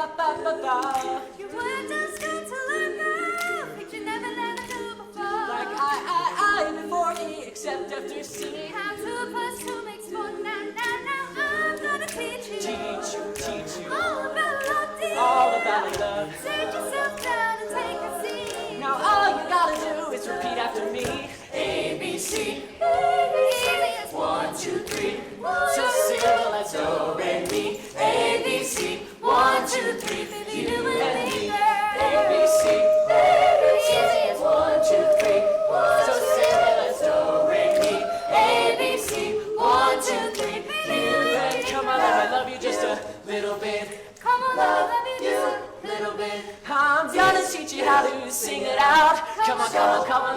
ba-ba-ba-ba. You were just good to learn, girl. Things you never learned to do before. Like I before E, except after C. How 2 plus 2 makes 4. Now I'm gonna teach you. Teach you. All about love, dear. All about love. Sit yourself down and take a seat. Now all you gotta do is repeat after me. A, B, C. Easy as 1, 2, 3. So simple as do, re, mi. A, B, C. 1, 2, 3. You and me. A, B, C. Easy as 1, 2, 3. So simple as do, re, mi. A, B, C. 1, 2, 3. You and me. Come on, let me love you just a little bit. Come on, love you just a Little bit. I'm gonna teach you how to sing it out. Come on,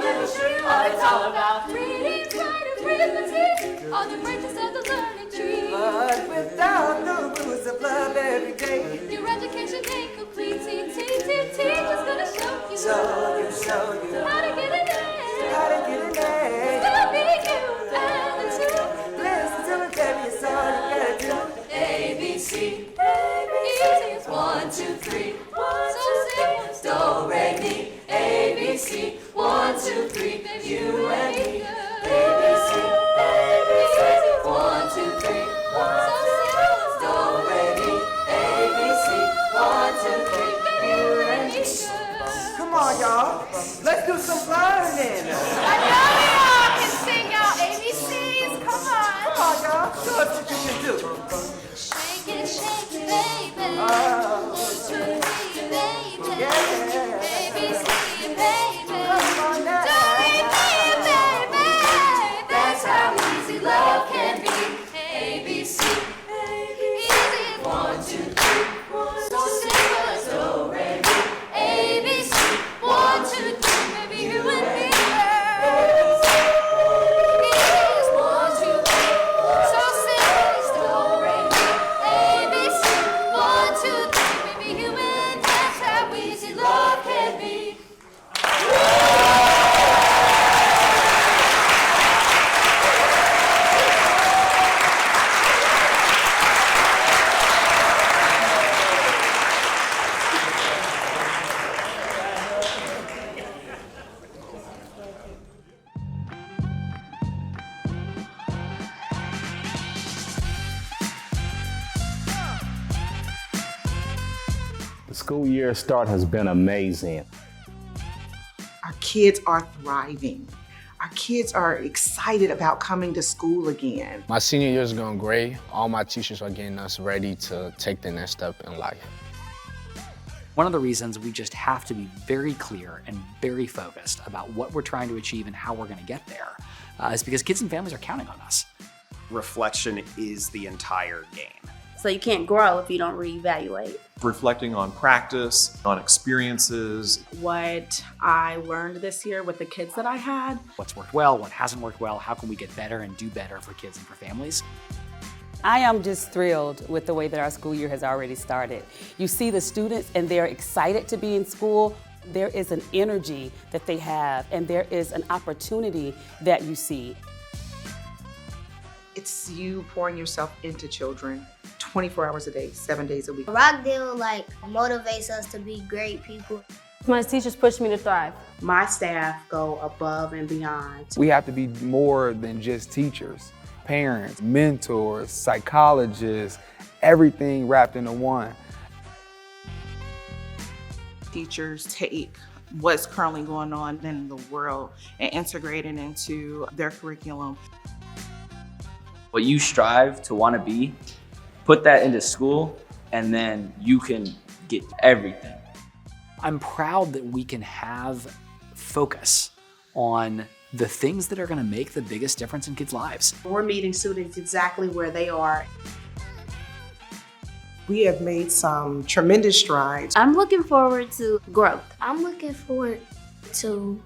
let me show you what it's all about. reading, writing, arithmetic, all the branches of the learning tree. But without the rules of love every day. Your education ain't complete. Teacher's gonna show you Show you how to get it in. how to get in there. Gonna be you and the two. Listen to it, baby, it's all you gotta do. A, B, C. Easy as 1, 2, 3. so simple. Do, re, mi. A, B, C. 1, 2, 3. You and me. A, B, C. 1, 2, 3. Do, re, mi. A, B, C. 1, 2, 3. You and me. Come on, y'all. Let's do some learning. I know we all can sing our ABCs. Come on. Come on, y'all. Show us what you can do. Shake it, baby. Oh, 1, 2, 3, baby. yeah. ABC, baby. Come on now. baby. That's how easy love can be. A, B, C. Easy as 1, 2, 3. So simple as do, re, mi. ABC. 1, 2, 3, baby, you and me. Easy as 1, 2, 3. So simple as do, re, mi. ABC. 1, 2, 3, baby, you and me. That's how easy love can be. The school year start has been amazing. Our kids are thriving. Our kids are excited about coming to school again. My senior year is going great. All my teachers are getting us ready to take the next step in life. One of the reasons we just have to be very clear and very focused about what we're trying to achieve and how we're going to get there is because kids and families are counting on us. Reflection is the entire game. So you can't grow if you don't reevaluate. Reflecting on practice, on experiences. What I learned this year with the kids that I had. What's worked well, what hasn't worked well, how can we get better and do better for kids and for families? I am just thrilled with the way that our school year has already started. You see the students and they're excited to be in school. There is an energy that they have and there is an opportunity that you see. It's you pouring yourself into children 24 hours a day, 7 days a week. Rockdale motivates us to be great people. My teachers push me to thrive. My staff go above and beyond. We have to be more than just teachers. Parents, mentors, psychologists, everything wrapped into one. Teachers take what's currently going on in the world and integrate it into their curriculum. What you strive to want to be, put that into school, and then you can get everything. I'm proud that we can have focus on the things that are going to make the biggest difference in kids' lives. We're meeting students exactly where they are. We have made some tremendous strides. I'm looking forward to growth. I'm looking forward to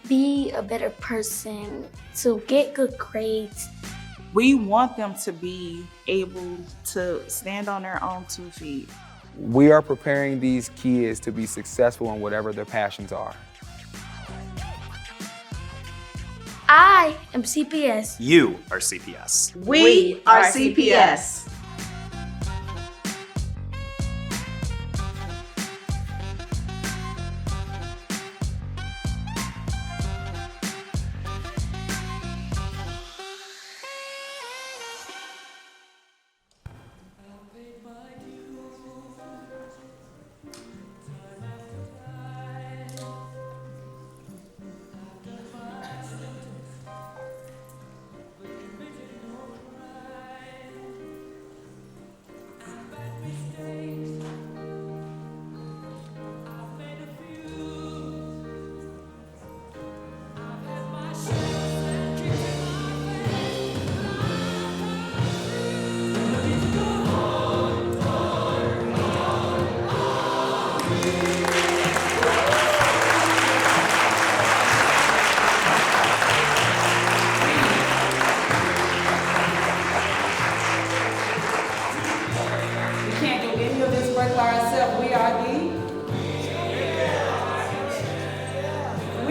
be a better person, to get good grades. We want them to be able to stand on their own 2 feet. We are preparing these kids to be successful in whatever their passions are. I am CPS. You are CPS. We are CPS.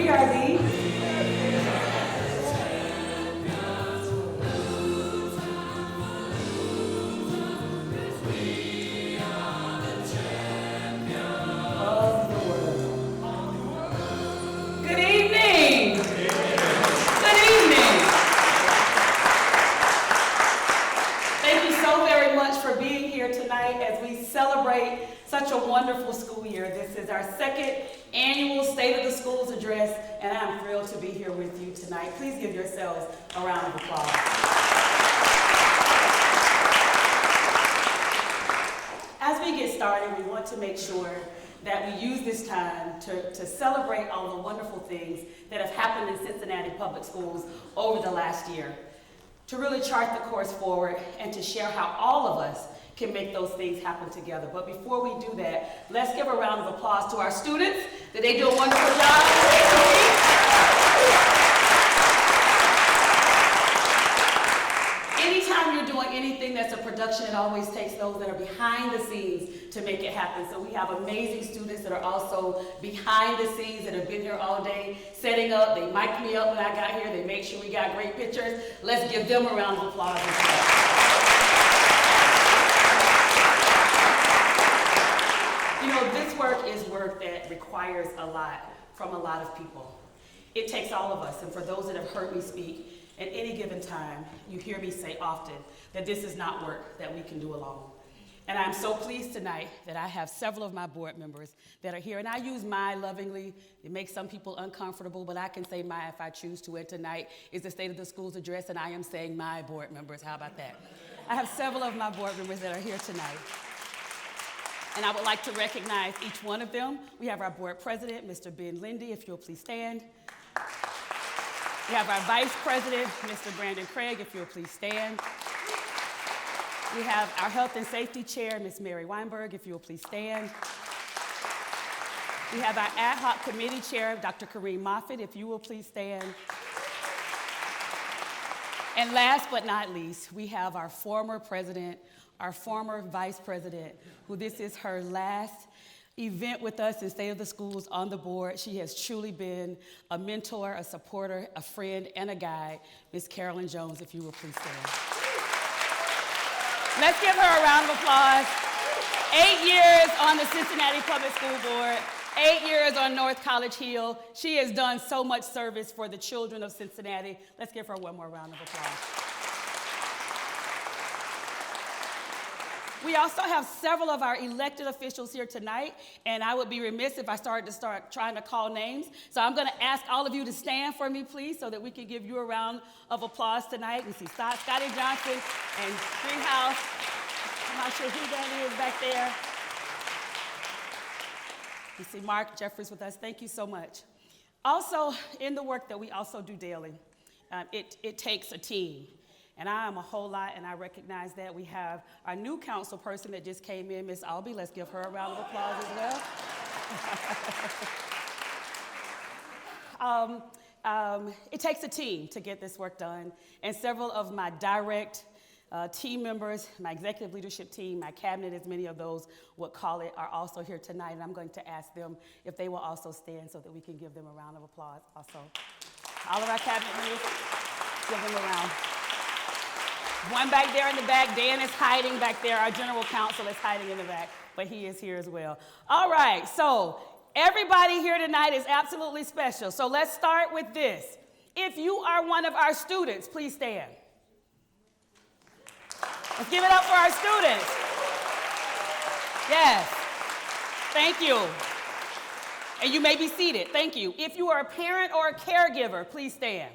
PRD. Good evening. Good evening. Thank you so very much for being here tonight as we celebrate such a wonderful school year. This is our second annual State of the Schools address, and I'm thrilled to be here with you tonight. Please give yourselves a round of applause. As we get started, we want to make sure that we use this time to celebrate all the wonderful things that have happened in Cincinnati Public Schools over the last year, to really chart the course forward and to share how all of us can make those things happen together. But before we do that, let's give a round of applause to our students. Did they do a wonderful job? Anytime you're doing anything that's a production, it always takes those that are behind the scenes to make it happen. So we have amazing students that are also behind the scenes that have been here all day, setting up. They mic'd me up when I got here. They make sure we got great pictures. Let's give them a round of applause as well. You know, this work is work that requires a lot from a lot of people. It takes all of us, and for those that have heard me speak, at any given time, you hear me say often that this is not work that we can do alone. And I'm so pleased tonight that I have several of my board members that are here, and I use my lovingly. It makes some people uncomfortable, but I can say my if I choose to, and tonight is the State of the Schools address, and I am saying my board members. How about that? I have several of my board members that are here tonight. And I would like to recognize each one of them. We have our board president, Mr. Ben Lindy, if you'll please stand. We have our vice president, Mr. Brandon Craig, if you'll please stand. We have our health and safety chair, Ms. Mary Weinberg, if you'll please stand. We have our ad hoc committee chair, Dr. Kareem Moffitt, if you will please stand. And last but not least, we have our former president, our former vice president, who this is her last event with us in State of the Schools on the board. She has truly been a mentor, a supporter, a friend, and a guide. Ms. Carolyn Jones, if you will please stand. Let's give her a round of applause. 8 years on the Cincinnati Public School Board, 8 years on North College Hill. She has done so much service for the children of Cincinnati. Let's give her one more round of applause. We also have several of our elected officials here tonight, and I would be remiss if I started trying to call names. So I'm going to ask all of you to stand for me, please, so that we can give you a round of applause tonight. We see Scotty Johnson and Treehouse. I'm not sure who that is back there. You see Mark Jeffries with us. Thank you so much. Also, in the work that we also do daily, it takes a team. And I am a whole lot, and I recognize that. We have our new council person that just came in, Miss Albee. Let's give her a round of applause as well. It takes a team to get this work done, and several of my direct team members, my executive leadership team, my cabinet, as many of those would call it, are also here tonight, and I'm going to ask them if they will also stand so that we can give them a round of applause also. All of our cabinet members, give them a round. One back there in the back, Dan is hiding back there. Our general counsel is hiding in the back, but he is here as well. All right, so everybody here tonight is absolutely special. So let's start with this. If you are one of our students, please stand. Let's give it up for our students. Yes, thank you. And you may be seated, thank you. If you are a parent or a caregiver, please stand.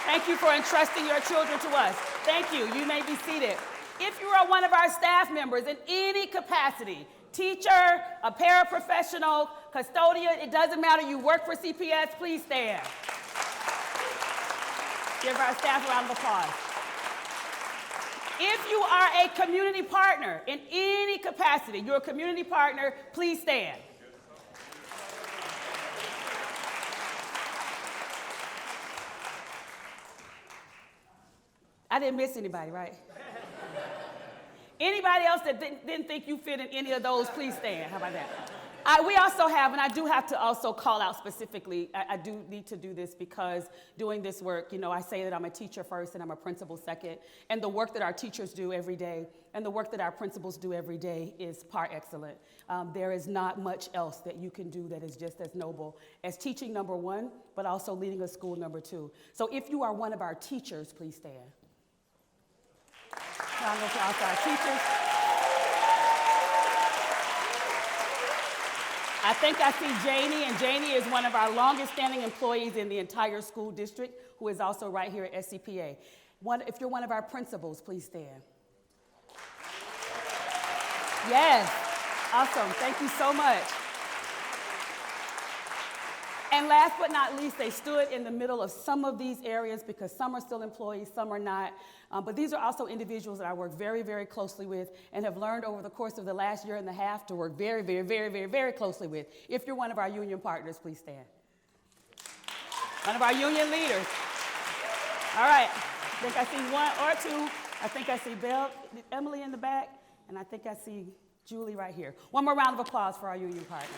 Thank you for entrusting your children to us. Thank you. You may be seated. If you are one of our staff members in any capacity, teacher, a paraprofessional, custodian, it doesn't matter, you work for CPS, please stand. Give our staff a round of applause. If you are a community partner in any capacity, you're a community partner, please stand. I didn't miss anybody, right? Anybody else that didn't think you fit in any of those, please stand. How about that? We also have, and I do have to also call out specifically, I do need to do this because doing this work, you know, I say that I'm a teacher first and I'm a principal second, and the work that our teachers do every day and the work that our principals do every day is par excellent. There is not much else that you can do that is just as noble as teaching, number one, but also leading a school, number two. So if you are one of our teachers, please stand. Round of applause for our teachers. I think I see Janie, and Janie is one of our longest standing employees in the entire school district, who is also right here at SCPA. If you're one of our principals, please stand. Yes, awesome, thank you so much. And last but not least, they stood in the middle of some of these areas because some are still employees, some are not. But these are also individuals that I work very, very closely with and have learned over the course of the last year and a half to work very, very, very, very, very closely with. If you're one of our union partners, please stand. One of our union leaders. All right, I think I see one or two. I think I see Emily in the back, and I think I see Julie right here. One more round of applause for our union partners.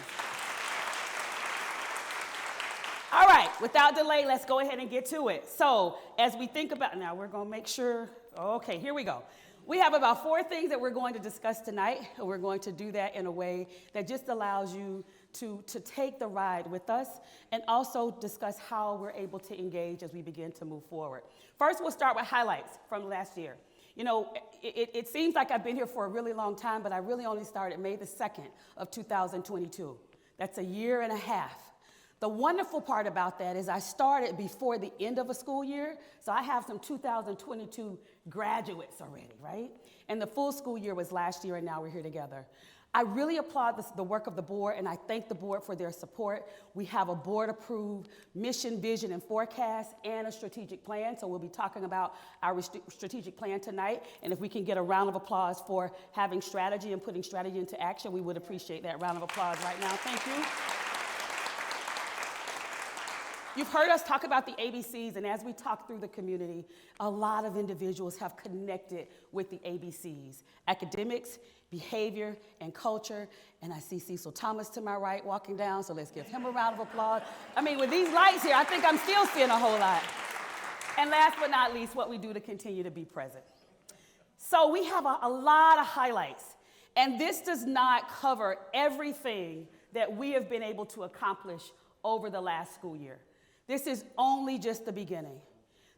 All right, without delay, let's go ahead and get to it. So as we think about, now we're gonna make sure, okay, here we go. We have about 4 things that we're going to discuss tonight, and we're going to do that in a way that just allows you to take the ride with us and also discuss how we're able to engage as we begin to move forward. First, we'll start with highlights from last year. You know, it seems like I've been here for a really long time, but I really only started May the 2nd of 2022. That's a year and a half. The wonderful part about that is I started before the end of a school year, so I have some 2022 graduates already, right? And the full school year was last year, and now we're here together. I really applaud the work of the board, and I thank the board for their support. We have a board-approved mission, vision, and forecast, and a strategic plan, so we'll be talking about our strategic plan tonight, and if we can get a round of applause for having strategy and putting strategy into action, we would appreciate that round of applause right now. Thank you. You've heard us talk about the ABCs, and as we talk through the community, a lot of individuals have connected with the ABCs: academics, behavior, and culture. And I see Cecil Thomas to my right walking down, so let's give him a round of applause. I mean, with these lights here, I think I'm still seeing a whole lot. And last but not least, what we do to continue to be present. So we have a lot of highlights, and this does not cover everything that we have been able to accomplish over the last school year. This is only just the beginning.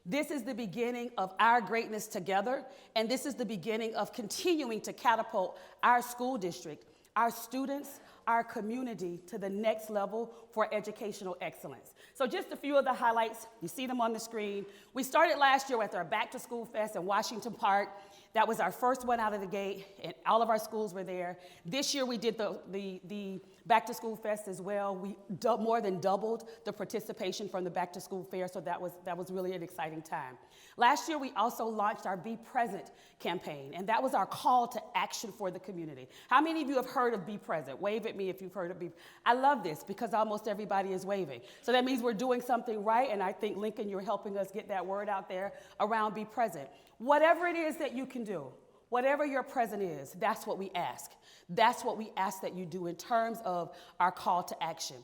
This is the beginning of our greatness together, and this is the beginning of continuing to catapult our school district, our students, our community to the next level for educational excellence. So just a few of the highlights, you see them on the screen. We started last year with our Back to School Fest in Washington Park. That was our first one out of the gate, and all of our schools were there. This year we did the Back to School Fest as well. We more than doubled the participation from the Back to School Fair, so that was really an exciting time. Last year we also launched our Be Present campaign, and that was our call to action for the community. How many of you have heard of Be Present? Wave at me if you've heard of Be Present. I love this because almost everybody is waving. So that means we're doing something right, and I think, Lincoln, you're helping us get that word out there around Be Present. Whatever it is that you can do, whatever your present is, that's what we ask. That's what we ask that you do in terms of our call to action.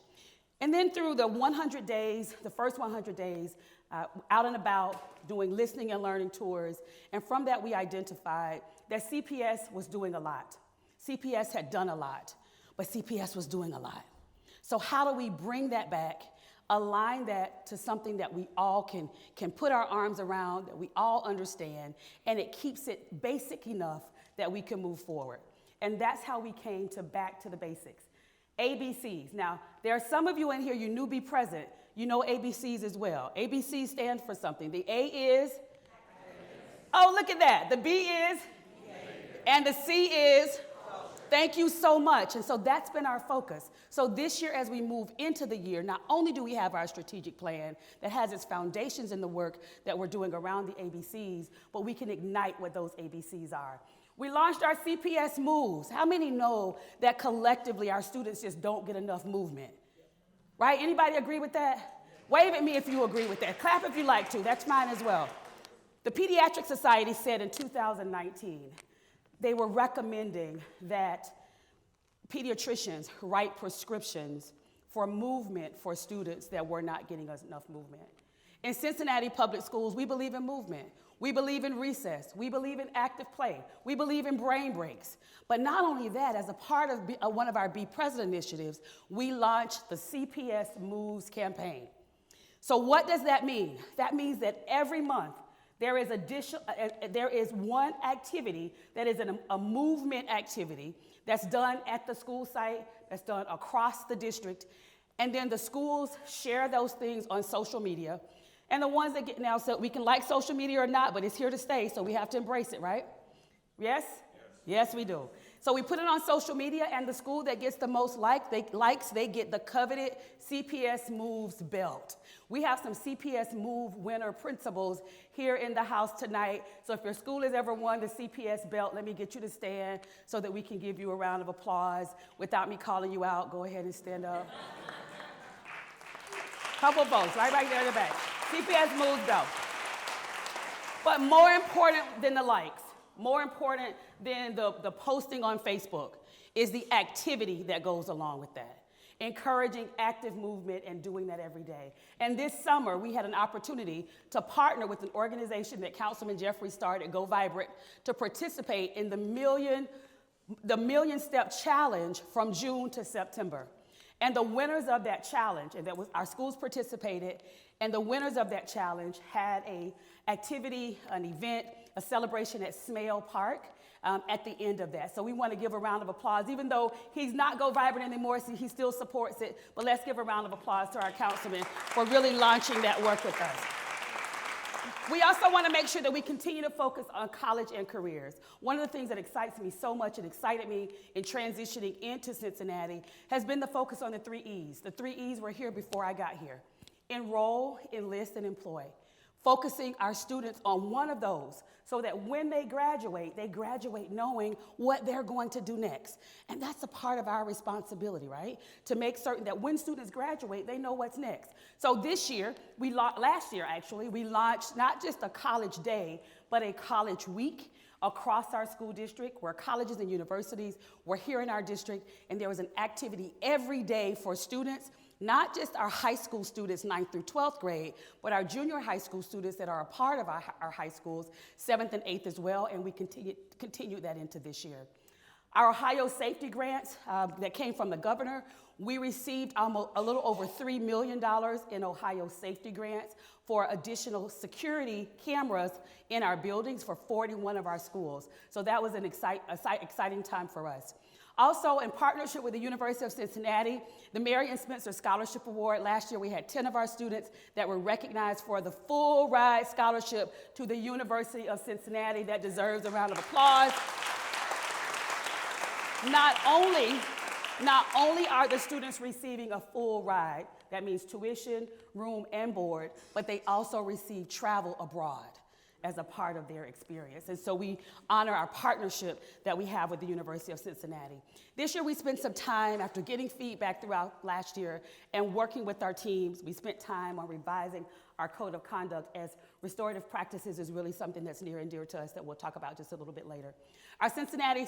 And then through the 100 days, the first 100 days, out and about doing listening and learning tours, and from that we identified that CPS was doing a lot. CPS had done a lot, but CPS was doing a lot. So how do we bring that back, align that to something that we all can put our arms around, that we all understand, and it keeps it basic enough that we can move forward? And that's how we came to Back to the Basics. ABCs. Now, there are some of you in here, you knew Be Present, you know ABCs as well. ABCs stand for something. The A is? Oh, look at that. The B is? And the C is? Thank you so much. And so that's been our focus. So this year, as we move into the year, not only do we have our strategic plan that has its foundations in the work that we're doing around the ABCs, but we can ignite what those ABCs are. We launched our CPS Moves. How many know that collectively our students just don't get enough movement? Right? Anybody agree with that? Wave at me if you agree with that. Clap if you like to. That's mine as well. The Pediatric Society said in 2019, they were recommending that pediatricians write prescriptions for movement for students that were not getting enough movement. In Cincinnati Public Schools, we believe in movement. We believe in recess. We believe in active play. We believe in brain breaks. But not only that, as a part of one of our Be Present initiatives, we launched the CPS Moves campaign. So what does that mean? That means that every month there is one activity that is a movement activity that's done at the school site, that's done across the district, and then the schools share those things on social media. And the ones that get now, so we can like social media or not, but it's here to stay, so we have to embrace it, right? Yes? Yes, we do. So we put it on social media, and the school that gets the most likes, they get the coveted CPS Moves belt. We have some CPS Move winner principals here in the house tonight. So if your school has ever won the CPS belt, let me get you to stand so that we can give you a round of applause. Without me calling you out, go ahead and stand up. Couple votes, right there in the back. CPS Moves belt. But more important than the likes, more important than the posting on Facebook is the activity that goes along with that. Encouraging active movement and doing that every day. And this summer, we had an opportunity to partner with an organization that Councilman Jeffrey started, Go Vibrant, to participate in the Million Step Challenge from June to September. And the winners of that challenge, and our schools participated, and the winners of that challenge had an activity, an event, a celebration at Smale Park at the end of that. So we want to give a round of applause, even though he's not Go Vibrant anymore, so he still supports it. But let's give a round of applause to our councilman for really launching that work with us. We also want to make sure that we continue to focus on college and careers. One of the things that excites me so much and excited me in transitioning into Cincinnati has been the focus on the 3 E's. The 3 E's were here before I got here. Enroll, enlist, and employ. Focusing our students on one of those so that when they graduate knowing what they're going to do next. And that's a part of our responsibility, right? To make certain that when students graduate, they know what's next. So this year, last year actually, we launched not just a college day, but a college week across our school district where colleges and universities were here in our district, and there was an activity every day for students, not just our high school students, 9th through 12th grade, but our junior high school students that are a part of our high schools, 7th and 8th as well, and we continue that into this year. Our Ohio safety grants that came from the governor, we received a little over $3 million in Ohio safety grants for additional security cameras in our buildings for 41 of our schools. So that was an exciting time for us. Also, in partnership with the University of Cincinnati, the Marion Spencer Scholarship Award, last year we had 10 of our students that were recognized for the full ride scholarship to the University of Cincinnati. That deserves a round of applause. Not only are the students receiving a full ride, that means tuition, room, and board, but they also receive travel abroad as a part of their experience. And so we honor our partnership that we have with the University of Cincinnati. This year we spent some time after getting feedback throughout last year and working with our teams. We spent time on revising our code of conduct, as restorative practices is really something that's near and dear to us that we'll talk about just a little bit later. Our Cincinnati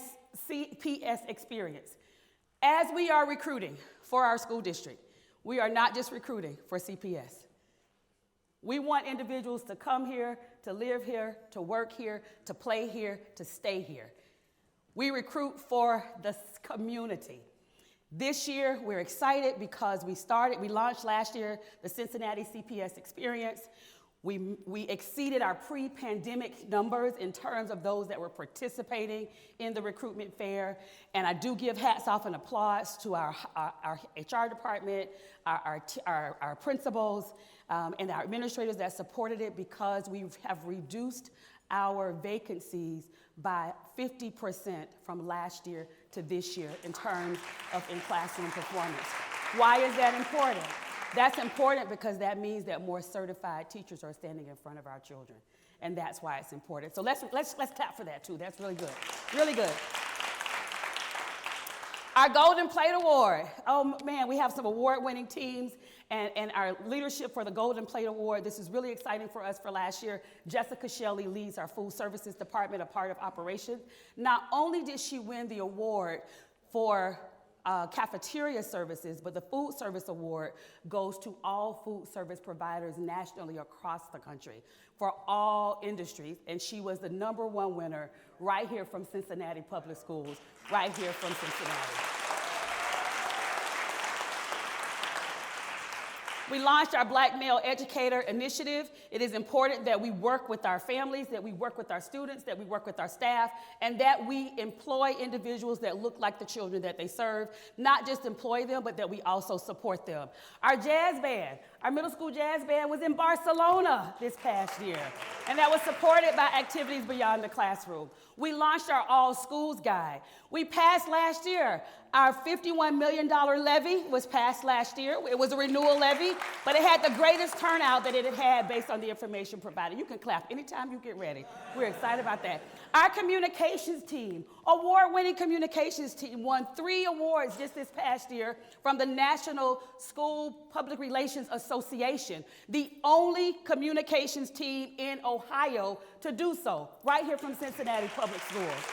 CPS experience. As we are recruiting for our school district, we are not just recruiting for CPS. We want individuals to come here, to live here, to work here, to play here, to stay here. We recruit for the community. This year, we're excited because we launched last year the Cincinnati CPS Experience. We exceeded our pre-pandemic numbers in terms of those that were participating in the recruitment fair. And I do give hats off and applause to our HR department, our principals, and our administrators that supported it, because we have reduced our vacancies by 50% from last year to this year in terms of in-classroom performance. Why is that important? That's important because that means that more certified teachers are standing in front of our children, and that's why it's important. So let's clap for that too. That's really good, really good. Our Golden Plate Award. Oh man, we have some award-winning teams and our leadership for the Golden Plate Award. This is really exciting for us for last year. Jessica Shelley leads our Food Services Department, a part of operations. Not only did she win the award for cafeteria services, but the food service award goes to all food service providers nationally across the country for all industries. And she was the #1 winner right here from Cincinnati Public Schools, right here from Cincinnati. We launched our Black Male Educator Initiative. It is important that we work with our families, that we work with our students, that we work with our staff, and that we employ individuals that look like the children that they serve. Not just employ them, but that we also support them. Our jazz band, our middle school jazz band was in Barcelona this past year, and that was supported by activities beyond the classroom. We launched our All Schools Guide. We passed last year. Our $51 million levy was passed last year. It was a renewal levy, but it had the greatest turnout that it had based on the information provided. You can clap anytime you get ready. We're excited about that. Our communications team, award-winning communications team, won 3 awards just this past year from the National School Public Relations Association, the only communications team in Ohio to do so, right here from Cincinnati Public Schools.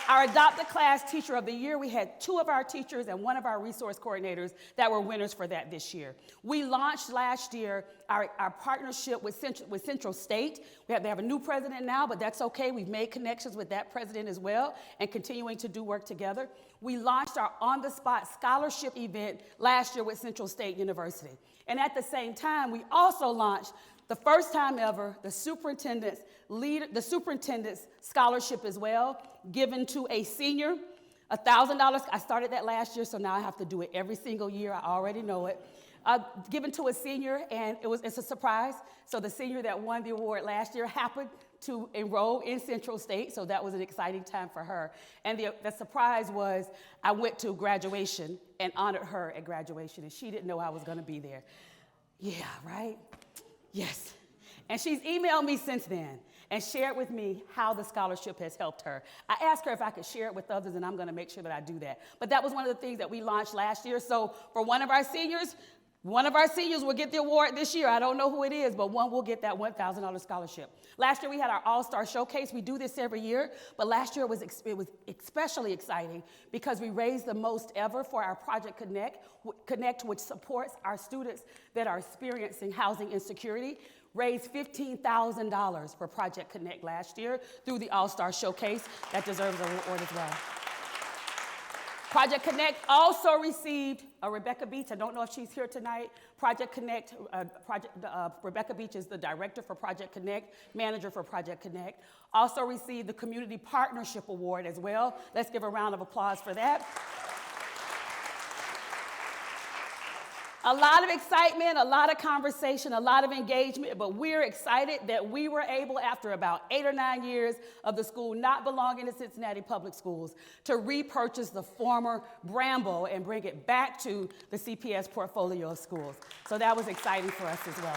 Our Adopt a Class Teacher of the Year, we had 2 of our teachers and 1 of our resource coordinators that were winners for that this year. We launched last year our partnership with Central State. They have a new president now, but that's okay. We've made connections with that president as well and continuing to do work together. We launched our on-the-spot scholarship event last year with Central State University. And at the same time, we also launched the first time ever, the superintendent's scholarship as well, given to a senior, $1,000. I started that last year, so now I have to do it every single year. I already know it. Given to a senior, and it's a surprise. So the senior that won the award last year happened to enroll in Central State, so that was an exciting time for her. And the surprise was I went to graduation and honored her at graduation, and she didn't know I was going to be there. Yeah, right? Yes. And she's emailed me since then and shared with me how the scholarship has helped her. I asked her if I could share it with others, and I'm going to make sure that I do that. But that was one of the things that we launched last year. So for one of our seniors will get the award this year. I don't know who it is, but one will get that $1,000 scholarship. Last year we had our All-Star Showcase. We do this every year, but last year it was especially exciting because we raised the most ever for our Project Connect, which supports our students that are experiencing housing insecurity. Raised $15,000 for Project Connect last year through the All-Star Showcase. That deserves an award as well. Project Connect also received Rebecca Beach. I don't know if she's here tonight. Project Connect, Rebecca Beach is the director for Project Connect, manager for Project Connect. Also received the Community Partnership Award as well. Let's give a round of applause for that. A lot of excitement, a lot of conversation, a lot of engagement, but we're excited that we were able, after about 8 or 9 years of the school not belonging to Cincinnati Public Schools, to repurchase the former Bramble and bring it back to the CPS portfolio of schools. So that was exciting for us as well.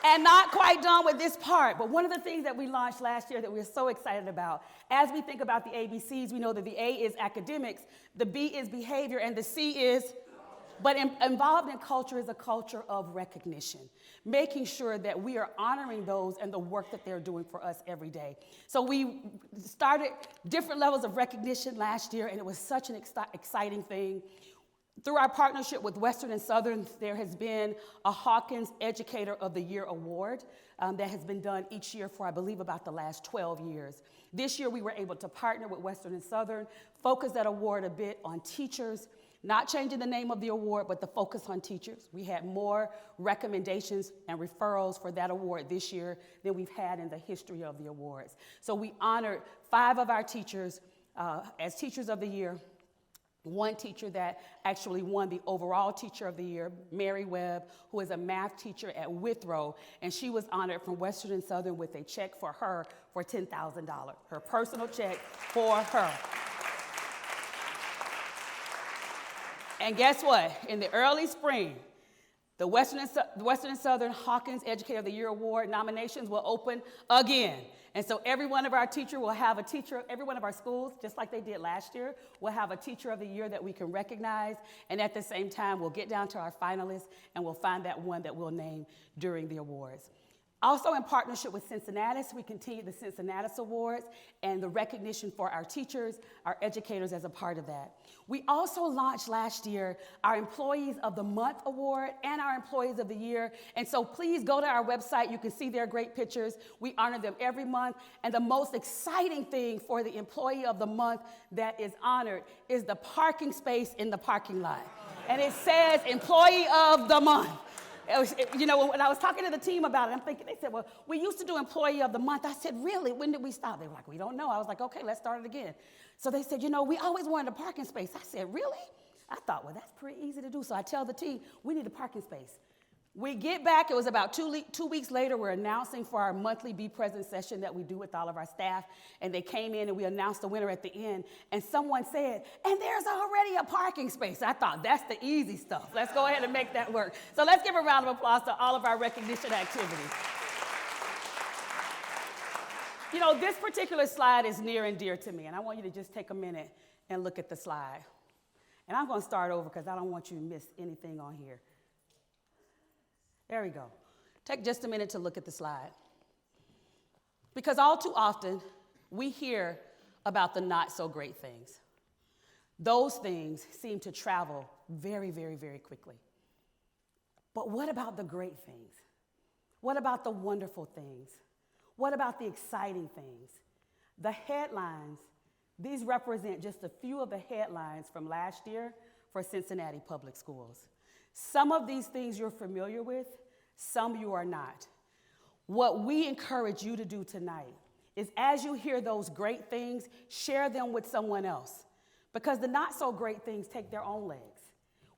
And not quite done with this part, but one of the things that we launched last year that we're so excited about, as we think about the ABCs, we know that the A is academics, the B is behavior, and the C is... But involved in culture is a culture of recognition, making sure that we are honoring those and the work that they're doing for us every day. So we started different levels of recognition last year, and it was such an exciting thing. Through our partnership with Western and Southern, there has been a Hawkins Educator of the Year award that has been done each year for, I believe, about the last 12 years. This year, we were able to partner with Western and Southern, focus that award a bit on teachers, not changing the name of the award, but the focus on teachers. We had more recommendations and referrals for that award this year than we've had in the history of the awards. So we honored 5 of our teachers as Teachers of the Year. One teacher that actually won the overall Teacher of the Year, Mary Webb, who is a math teacher at Withrow, and she was honored from Western and Southern with a check for her for $10,000, her personal check for her. And guess what? In the early spring, the Western and Southern Hawkins Educator of the Year Award nominations will open again. And so every one of our teachers will have a teacher, every one of our schools, just like they did last year, will have a Teacher of the Year that we can recognize. And at the same time, we'll get down to our finalists and we'll find that one that we'll name during the awards. Also, in partnership with Cincinnatus, we continue the Cincinnatus Awards and the recognition for our teachers, our educators as a part of that. We also launched last year our Employees of the Month Award and our Employees of the Year. And so please go to our website. You can see their great pictures. We honor them every month. And the most exciting thing for the Employee of the Month that is honored is the parking space in the parking lot. And it says Employee of the Month. You know, when I was talking to the team about it, I'm thinking, they said, well, we used to do Employee of the Month. I said, really? When did we stop? They were like, we don't know. I was like, okay, let's start it again. So they said, you know, we always wanted a parking space. I said, really? I thought, well, that's pretty easy to do. So I tell the team, we need a parking space. We get back, it was about 2 weeks later, we're announcing for our monthly Be Present session that we do with all of our staff. And they came in and we announced the winner at the end. And someone said, and there's already a parking space. I thought, that's the easy stuff. Let's go ahead and make that work. So let's give a round of applause to all of our recognition activities. You know, this particular slide is near and dear to me. And I want you to just take a minute and look at the slide. And I'm going to start over because I don't want you to miss anything on here. There we go. Take just a minute to look at the slide. Because all too often, we hear about the not so great things. Those things seem to travel very, very, very quickly. But what about the great things? What about the wonderful things? What about the exciting things? The headlines, these represent just a few of the headlines from last year for Cincinnati Public Schools. Some of these things you're familiar with, some you are not. What we encourage you to do tonight is as you hear those great things, share them with someone else. Because the not so great things take their own legs.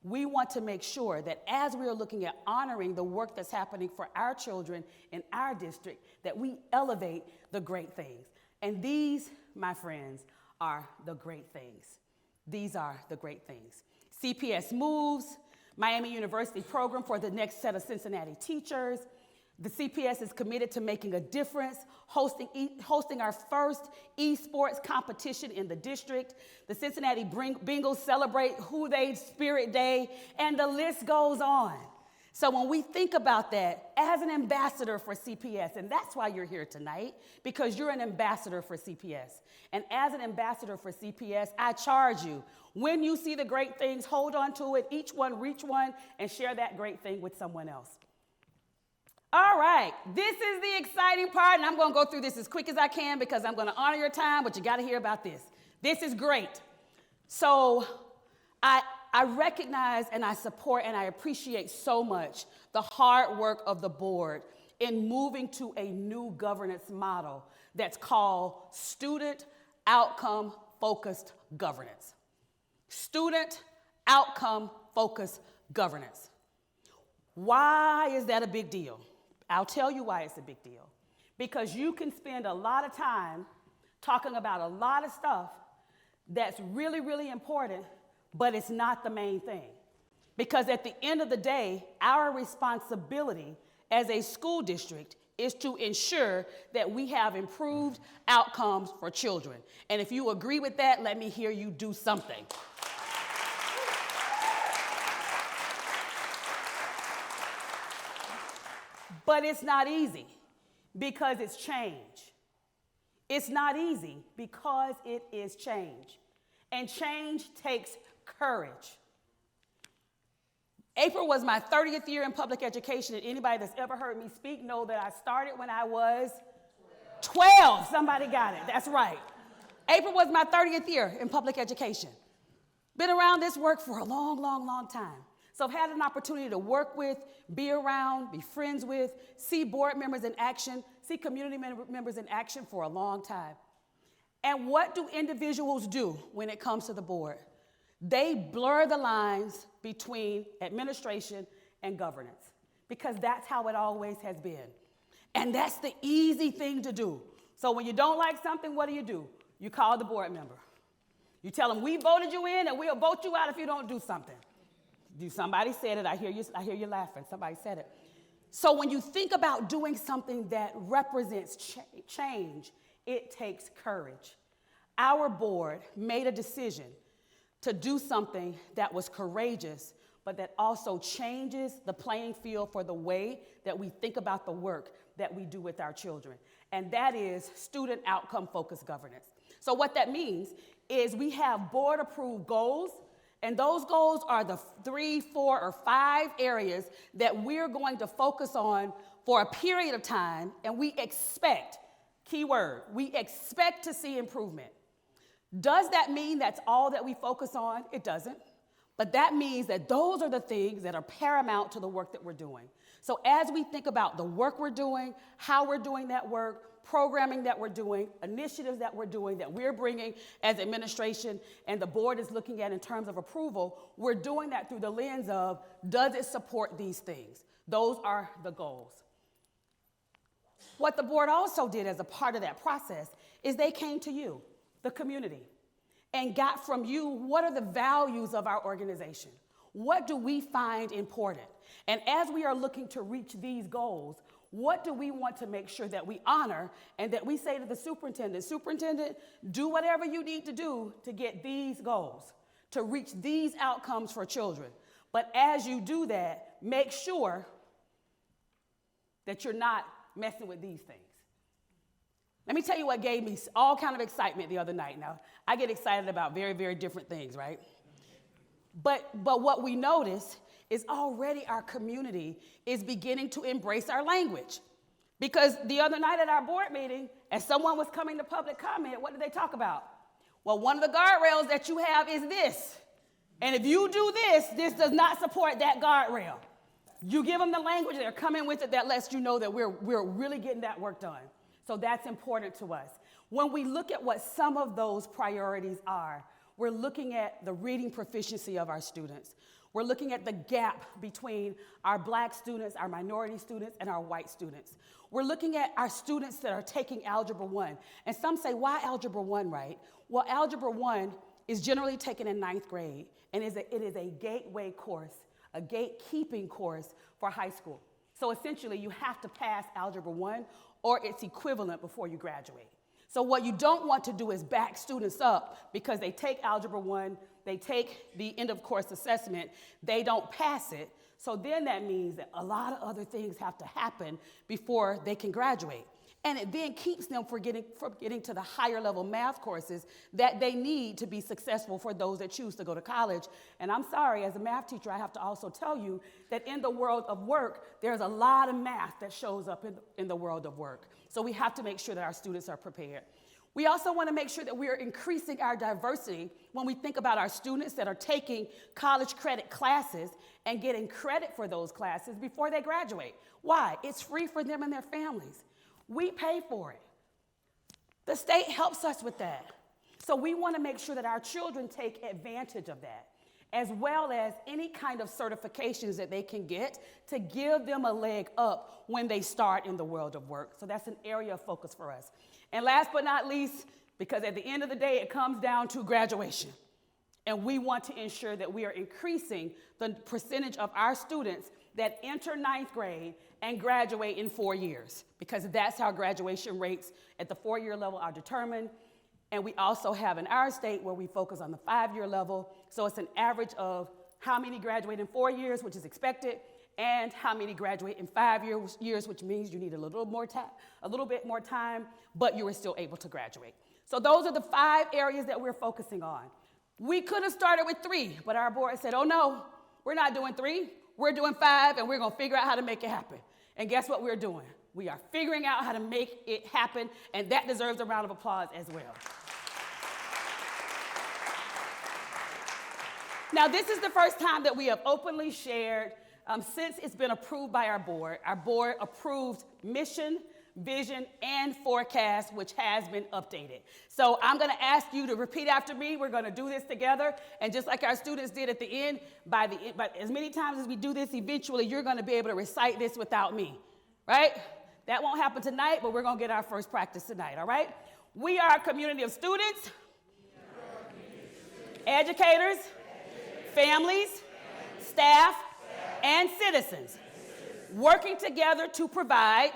We want to make sure that as we are looking at honoring the work that's happening for our children in our district, that we elevate the great things. And these, my friends, are the great things. These are the great things. CPS Moves, Miami University program for the next set of Cincinnati teachers. The CPS is committed to making a difference, hosting our first esports competition in the district. The Cincinnati Bengals celebrate Who They Spirit Day, and the list goes on. So when we think about that, as an ambassador for CPS, and that's why you're here tonight, because you're an ambassador for CPS. And as an ambassador for CPS, I charge you, when you see the great things, hold on to it, each one reach one, and share that great thing with someone else. All right, this is the exciting part, and I'm going to go through this as quick as I can because I'm going to honor your time, but you got to hear about this. This is great. So I recognize and I support and I appreciate so much the hard work of the board in moving to a new governance model that's called Student Outcome Focused Governance. Student Outcome Focused Governance. Why is that a big deal? I'll tell you why it's a big deal. Because you can spend a lot of time talking about a lot of stuff that's really, really important, but it's not the main thing. Because at the end of the day, our responsibility as a school district is to ensure that we have improved outcomes for children. And if you agree with that, let me hear you do something. But it's not easy because it's change. It's not easy because it is change. And change takes courage. April was my 30th year in public education, and anybody that's ever heard me speak know that I started when I was 12. Somebody got it. That's right. April was my 30th year in public education. Been around this work for a long, long, long time. So I've had an opportunity to work with, be around, be friends with, see board members in action, see community members in action for a long time. And what do individuals do when it comes to the board? They blur the lines between administration and governance because that's how it always has been. And that's the easy thing to do. So when you don't like something, what do? You call the board member. You tell them, we voted you in and we'll vote you out if you don't do something. Somebody said it, I hear you laughing, somebody said it. So when you think about doing something that represents change, it takes courage. Our board made a decision to do something that was courageous, but that also changes the playing field for the way that we think about the work that we do with our children, and that is student outcome focused governance. So what that means is we have board approved goals, and those goals are the 3, 4, or 5 areas that we're going to focus on for a period of time, and we expect, keyword, we expect to see improvement. Does that mean that's all that we focus on? It doesn't. But that means that those are the things that are paramount to the work that we're doing. So as we think about the work we're doing, how we're doing that work, programming that we're doing, initiatives that we're doing, that we're bringing as administration and the board is looking at in terms of approval, we're doing that through the lens of, does it support these things? Those are the goals. What the board also did as a part of that process is they came to you, the community, and got from you, what are the values of our organization? What do we find important? And as we are looking to reach these goals, what do we want to make sure that we honor and that we say to the superintendent, do whatever you need to do to get these goals, to reach these outcomes for children. But as you do that, make sure that you're not messing with these things. Let me tell you what gave me all kind of excitement the other night. Now, I get excited about very, very different things, right? But what we notice is already our community is beginning to embrace our language. Because the other night at our board meeting, as someone was coming to public comment, what did they talk about? Well, one of the guardrails that you have is this. And if you do this, this does not support that guardrail. You give them the language, they're coming with it, that lets you know that we're really getting that work done. So that's important to us. When we look at what some of those priorities are, we're looking at the reading proficiency of our students. We're looking at the gap between our Black students, our minority students, and our white students. We're looking at our students that are taking Algebra 1. And some say, why Algebra 1, right? Well, Algebra 1 is generally taken in 9th grade, and it is a gateway course, a gatekeeping course for high school. So essentially, you have to pass Algebra 1 or its equivalent before you graduate. So what you don't want to do is back students up because they take Algebra 1, they take the end of course assessment, they don't pass it. So then that means that a lot of other things have to happen before they can graduate. And it then keeps them from getting to the higher level math courses that they need to be successful for those that choose to go to college. And I'm sorry, as a math teacher, I have to also tell you that in the world of work, there's a lot of math that shows up in the world of work. So we have to make sure that our students are prepared. We also want to make sure that we are increasing our diversity when we think about our students that are taking college credit classes and getting credit for those classes before they graduate. Why? It's free for them and their families. We pay for it. The state helps us with that. So we want to make sure that our children take advantage of that, as well as any kind of certifications that they can get to give them a leg up when they start in the world of work. So that's an area of focus for us. And last but not least, because at the end of the day, it comes down to graduation. And we want to ensure that we are increasing the percentage of our students that enter 9th grade and graduate in 4 years, because that's how graduation rates at the 4-year level are determined. And we also have in our state where we focus on the 5-year level. So it's an average of how many graduate in 4 years, which is expected, and how many graduate in 5 years, which means you need a little bit more time, but you are still able to graduate. So those are the 5 areas that we're focusing on. We could have started with 3, but our board said, oh no, we're not doing 3, we're doing 5, and we're gonna figure out how to make it happen. And guess what we're doing? We are figuring out how to make it happen, and that deserves a round of applause as well. Now, this is the first time that we have openly shared, since it's been approved by our board approved mission, vision, and forecast, which has been updated. So I'm gonna ask you to repeat after me. We're gonna do this together. And just like our students did at the end, by as many times as we do this, eventually you're gonna be able to recite this without me, right? That won't happen tonight, but we're gonna get our first practice tonight, all right? We are a community of students, educators, families, staff, and citizens, working together to provide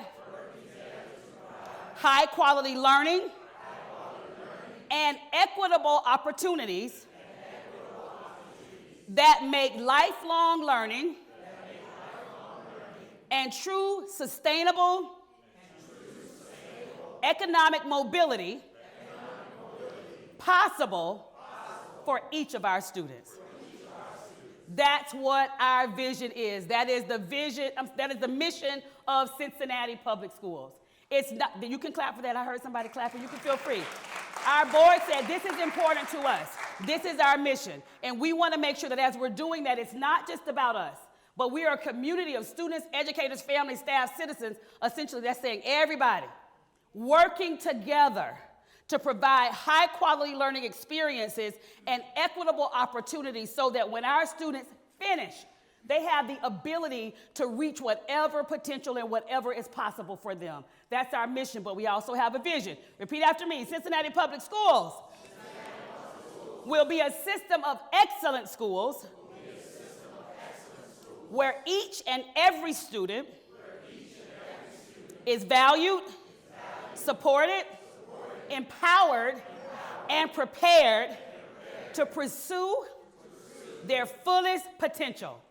high-quality learning and equitable opportunities that make lifelong learning and true, sustainable, economic mobility possible for each of our students. That's what our vision is. That is the vision, that is the mission of Cincinnati Public Schools. It's not, you can clap for that. I heard somebody clapping. You can feel free. Our board said this is important to us. This is our mission. And we want to make sure that as we're doing that, it's not just about us, but we are a community of students, educators, families, staff, citizens, essentially that's saying everybody working together to provide high quality learning experiences and equitable opportunities so that when our students finish, they have the ability to reach whatever potential and whatever is possible for them. That's our mission, but we also have a vision. Repeat after me. Cincinnati Public Schools will be a system of excellent schools where each and every student is valued, supported, empowered, and prepared to pursue their fullest potential.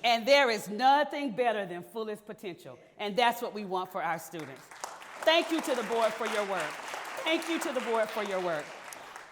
And there is nothing better than fullest potential. And that's what we want for our students. Thank you to the board for your work. Thank you to the board for your work.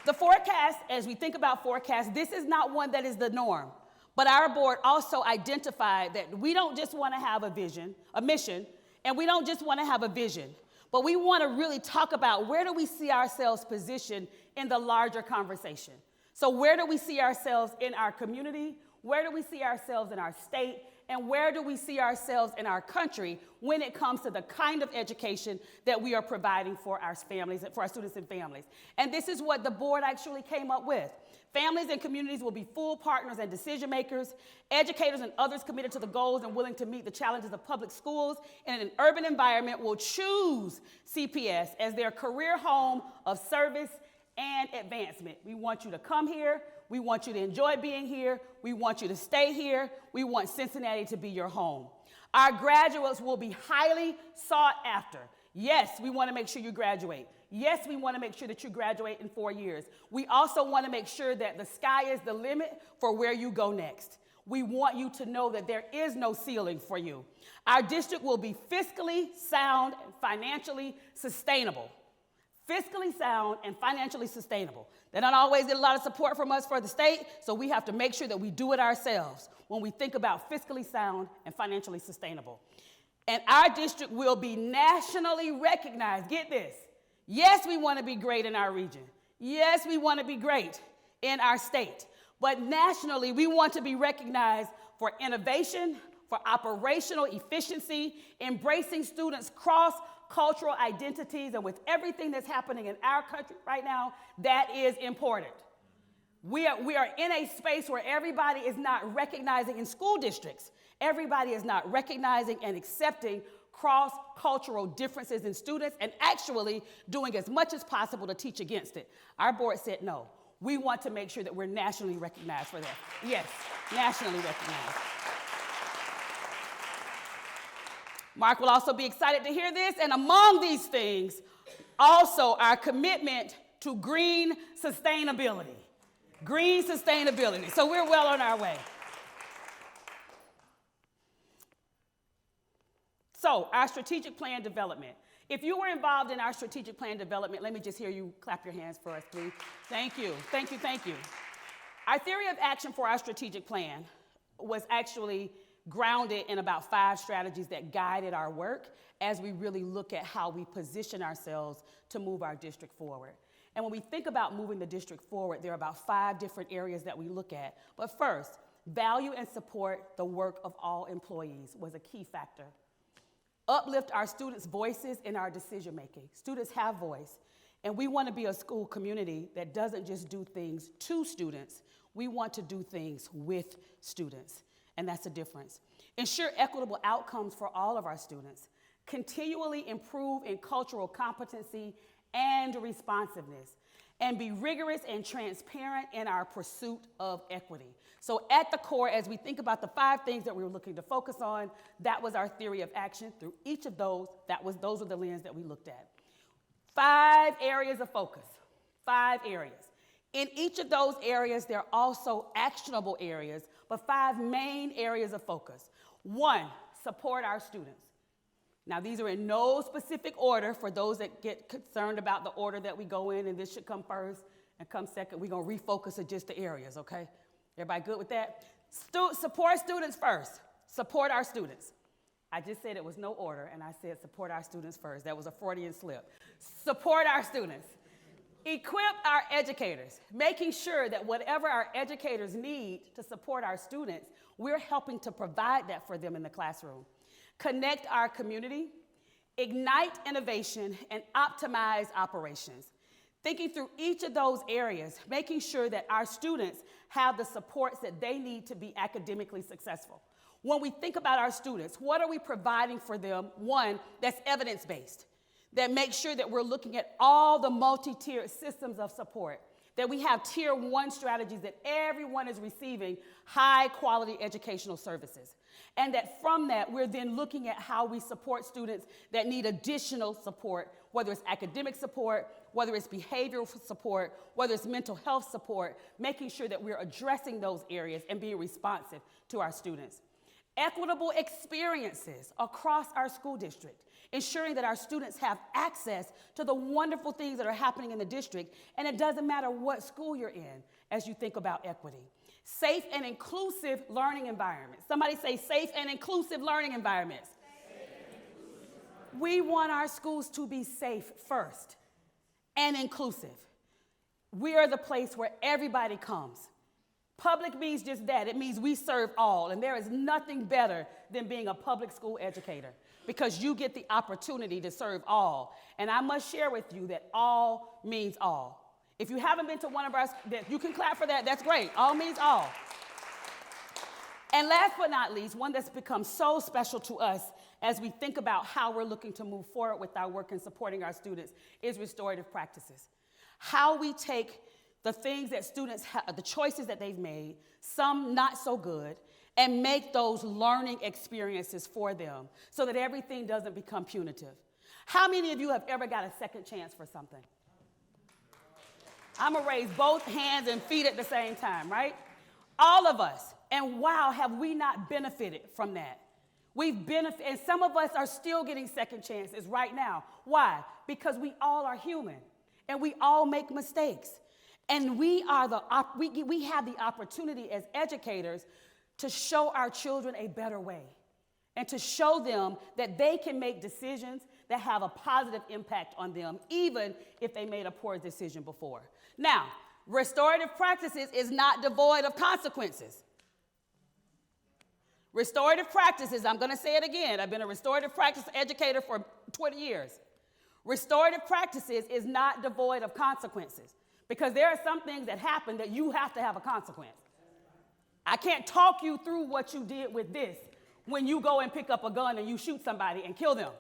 The forecast, as we think about forecast, this is not one that is the norm. But our board also identified that we don't just want to have a vision, a mission, and we don't just want to have a vision, but we want to really talk about where do we see ourselves positioned in the larger conversation. So where do we see ourselves in our community? Where do we see ourselves in our state? And where do we see ourselves in our country when it comes to the kind of education that we are providing for our families, for our students and families? And this is what the board actually came up with. Families and communities will be full partners and decision makers. Educators and others committed to the goals and willing to meet the challenges of public schools in an urban environment will choose CPS as their career home of service and advancement. We want you to come here. We want you to enjoy being here. We want you to stay here. We want Cincinnati to be your home. Our graduates will be highly sought after. Yes, we want to make sure you graduate. Yes, we want to make sure that you graduate in 4 years. We also want to make sure that the sky is the limit for where you go next. We want you to know that there is no ceiling for you. Our district will be fiscally sound and financially sustainable. Fiscally sound and financially sustainable. They don't always get a lot of support from us for the state, so we have to make sure that we do it ourselves when we think about fiscally sound and financially sustainable. And our district will be nationally recognized. Get this. Yes, we want to be great in our region. Yes, we want to be great in our state. But nationally, we want to be recognized for innovation, for operational efficiency, embracing students' cross-cultural identities, and with everything that's happening in our country right now, that is important. We are in a space where everybody is not recognizing in school districts, everybody is not recognizing and accepting cross-cultural differences in students and actually doing as much as possible to teach against it. Our board said no. We want to make sure that we're nationally recognized for that. Yes, nationally recognized. Mark will also be excited to hear this, and among these things, also our commitment to green sustainability. Green sustainability. So we're well on our way. So our strategic plan development. If you were involved in our strategic plan development, let me just hear you clap your hands for us, please. Thank you, thank you, thank you. Our theory of action for our strategic plan was actually grounded in about 5 strategies that guided our work as we really look at how we position ourselves to move our district forward. And when we think about moving the district forward, there are about 5 different areas that we look at. But first, value and support the work of all employees was a key factor. Uplift our students' voices in our decision making. Students have voice, and we want to be a school community that doesn't just do things to students. We want to do things with students, and that's the difference. Ensure equitable outcomes for all of our students. Continually improve in cultural competency and responsiveness, and be rigorous and transparent in our pursuit of equity. So at the core, as we think about the 5 things that we were looking to focus on, that was our theory of action. Through each of those, those were the lens that we looked at. 5 areas of focus, 5 areas. In each of those areas, there are also actionable areas, but 5 main areas of focus. 1, support our students. Now, these are in no specific order for those that get concerned about the order that we go in, and this should come first and come second. We're going to refocus on just the areas, okay? Everybody good with that? Support students first. Support our students. I just said it was no order, and I said support our students first. That was a Freudian slip. Support our students. Equip our educators, making sure that whatever our educators need to support our students, we're helping to provide that for them in the classroom. Connect our community, ignite innovation, and optimize operations. Thinking through each of those areas, making sure that our students have the supports that they need to be academically successful. When we think about our students, what are we providing for them? One, that's evidence-based, that makes sure that we're looking at all the multi-tiered systems of support, that we have tier 1 strategies that everyone is receiving high quality educational services. And that from that, we're then looking at how we support students that need additional support, whether it's academic support, whether it's behavioral support, whether it's mental health support, making sure that we're addressing those areas and being responsive to our students. Equitable experiences across our school district, ensuring that our students have access to the wonderful things that are happening in the district, and it doesn't matter what school you're in as you think about equity. Safe and inclusive learning environments. Somebody say safe and inclusive learning environments. We want our schools to be safe first and inclusive. We are the place where everybody comes. Public means just that. It means we serve all, and there is nothing better than being a public school educator because you get the opportunity to serve all. And I must share with you that all means all. If you haven't been to one of our, you can clap for that. That's great. All means all. And last but not least, one that's become so special to us as we think about how we're looking to move forward with our work in supporting our students is restorative practices. How we take the things that students have, the choices that they've made, some not so good, and make those learning experiences for them so that everything doesn't become punitive. How many of you have ever got a second chance for something? I'm gonna raise both hands and feet at the same time, right? All of us. And wow, have we not benefited from that? We've benefited, and some of us are still getting second chances right now. Why? Because we all are human, and we all make mistakes. And we have the opportunity as educators to show our children a better way and to show them that they can make decisions that have a positive impact on them, even if they made a poor decision before. Now, restorative practices is not devoid of consequences. Restorative practices, I'm going to say it again. I've been a restorative practice educator for 20 years. Restorative practices is not devoid of consequences. Because there are some things that happen that you have to have a consequence. I can't talk you through what you did with this when you go and pick up a gun and you shoot somebody and kill them.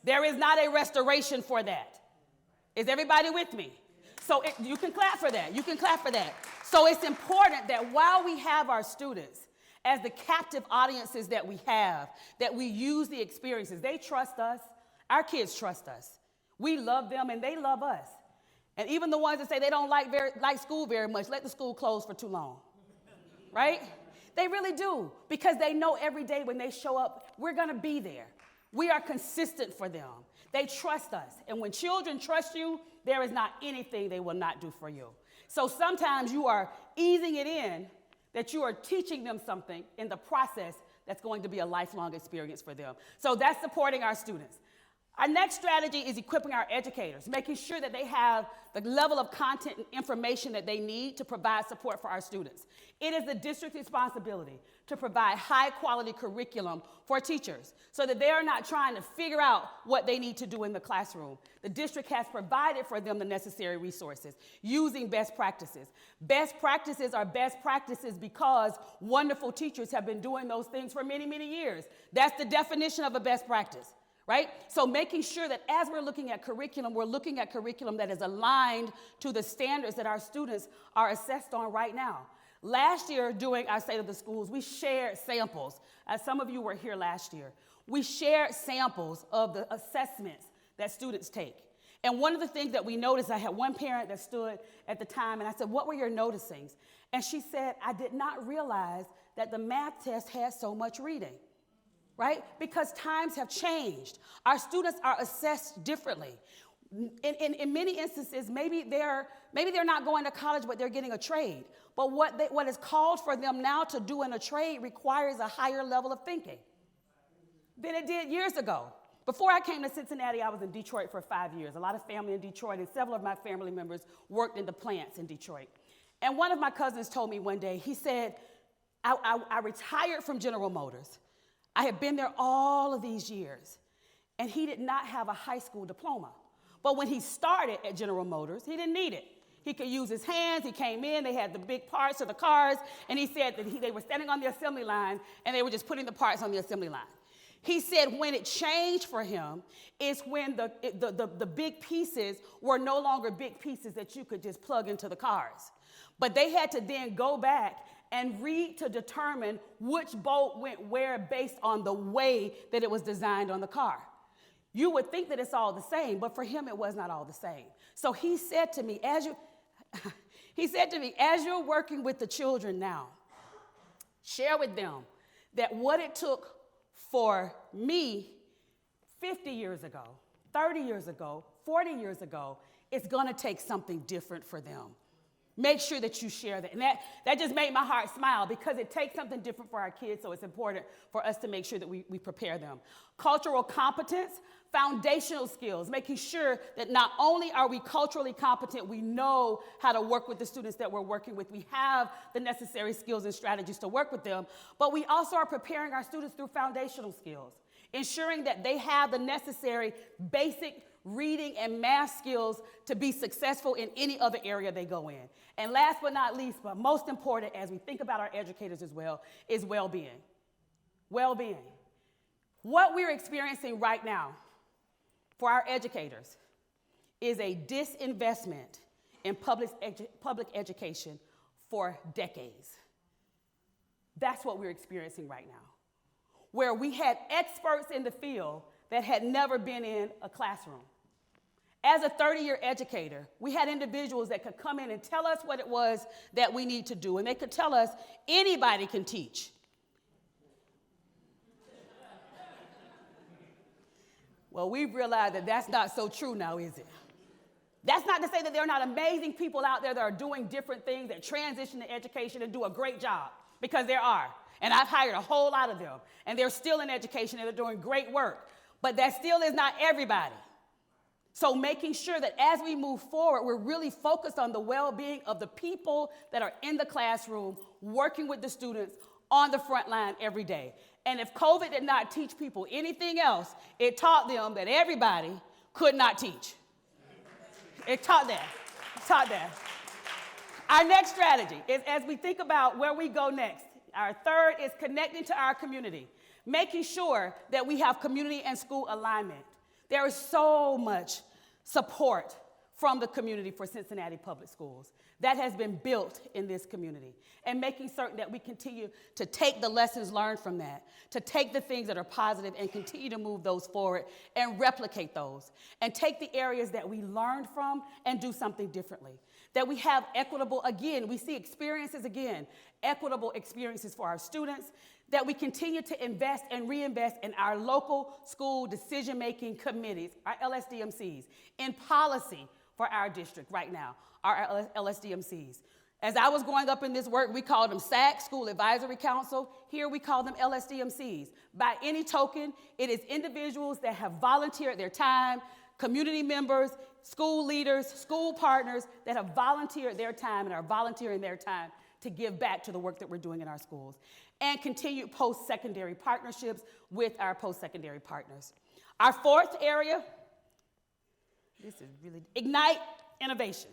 There is not a restoration for that. Is everybody with me? So you can clap for that. You can clap for that. So it's important that while we have our students as the captive audiences that we have, that we use the experiences. They trust us. Our kids trust us. We love them and they love us. And even the ones that say they don't like school very much, let the school close for too long, right? They really do, because they know every day when they show up, we're going to be there. We are consistent for them. They trust us. And when children trust you, there is not anything they will not do for you. So sometimes you are easing it in that you are teaching them something in the process that's going to be a lifelong experience for them. So that's supporting our students. Our next strategy is equipping our educators, making sure that they have the level of content and information that they need to provide support for our students. It is the district's responsibility to provide high-quality curriculum for teachers so that they are not trying to figure out what they need to do in the classroom. The district has provided for them the necessary resources using best practices. Best practices are best practices because wonderful teachers have been doing those things for many, many years. That's the definition of a best practice. Right? So making sure that as we're looking at curriculum, we're looking at curriculum that is aligned to the standards that our students are assessed on right now. Last year, during our State of the Schools, we shared samples. As some of you were here last year, we shared samples of the assessments that students take. And one of the things that we noticed, I had one parent that stood at the time, and I said, "What were your noticings?" And she said, "I did not realize that the math test had so much reading." right? Because times have changed. Our students are assessed differently. In many instances, maybe they're not going to college, but they're getting a trade. But what is called for them now to do in a trade requires a higher level of thinking than it did years ago. Before I came to Cincinnati, I was in Detroit for 5 years. A lot of family in Detroit, and several of my family members worked in the plants in Detroit. And one of my cousins told me one day, he said, I retired from General Motors. I had been there all of these years, and he did not have a high school diploma. But when he started at General Motors, he didn't need it. He could use his hands. He came in, they had the big parts of the cars, and he said that they were standing on the assembly line, and they were just putting the parts on the assembly line. He said when it changed for him is when the big pieces were no longer big pieces that you could just plug into the cars. But they had to then go back and read to determine which bolt went where based on the way that it was designed on the car. You would think that it's all the same, but for him it was not all the same. So he said to me, as you're working with the children now, share with them that what it took for me 50 years ago, 30 years ago, 40 years ago, it's gonna take something different for them. Make sure that you share that. And that just made my heart smile because it takes something different for our kids, so it's important for us to make sure that we prepare them. Cultural competence, foundational skills, making sure that not only are we culturally competent, we know how to work with the students that we're working with. We have the necessary skills and strategies to work with them, but we also are preparing our students through foundational skills, ensuring that they have the necessary basic reading and math skills to be successful in any other area they go in. And last but not least, but most important as we think about our educators as well, is well-being. Well-being. What we're experiencing right now for our educators is a disinvestment in public education for decades. That's what we're experiencing right now, where we had experts in the field that had never been in a classroom. As a 30-year educator, we had individuals that could come in and tell us what it was that we need to do, and they could tell us anybody can teach. Well, we've realized that that's not so true now, is it? That's not to say that there are not amazing people out there that are doing different things, that transition to education and do a great job, because there are. And I've hired a whole lot of them, and they're still in education and they're doing great work. But that still is not everybody. So making sure that as we move forward, we're really focused on the well-being of the people that are in the classroom, working with the students on the front line every day. And if COVID did not teach people anything else, it taught them that everybody could not teach. It taught that. It taught that. Our next strategy is, as we think about where we go next, our third is connecting to our community, making sure that we have community and school alignment. There is so much support from the community for Cincinnati Public Schools that has been built in this community, and making certain that we continue to take the lessons learned from that, to take the things that are positive and continue to move those forward and replicate those, and take the areas that we learned from and do something differently. That we have equitable, again, we see experiences again, equitable experiences for our students, that we continue to invest and reinvest in our local school decision-making committees, our LSDMCs, in policy for our district right now, our LSDMCs. As I was growing up in this work, we called them SAC, School Advisory Council. Here we call them LSDMCs. By any token, it is individuals that have volunteered their time, community members, school leaders, school partners that have volunteered their time and are volunteering their time to give back to the work that we're doing in our schools, and continued post-secondary partnerships with our post-secondary partners. Our fourth area, this is really, ignite innovation.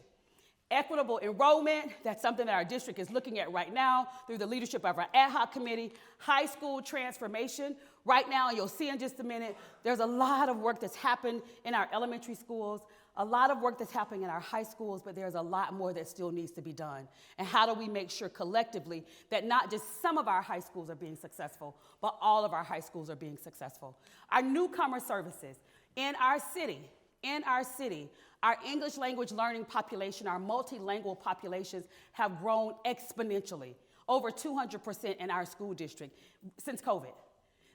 Equitable enrollment, that's something that our district is looking at right now through the leadership of our ad hoc committee. High school transformation. Right now, and you'll see in just a minute, there's a lot of work that's happened in our elementary schools, a lot of work that's happening in our high schools, but there's a lot more that still needs to be done. And how do we make sure collectively that not just some of our high schools are being successful, but all of our high schools are being successful? Our newcomer services in our city, our English language learning population, our multilingual populations have grown exponentially, over 200% in our school district since COVID.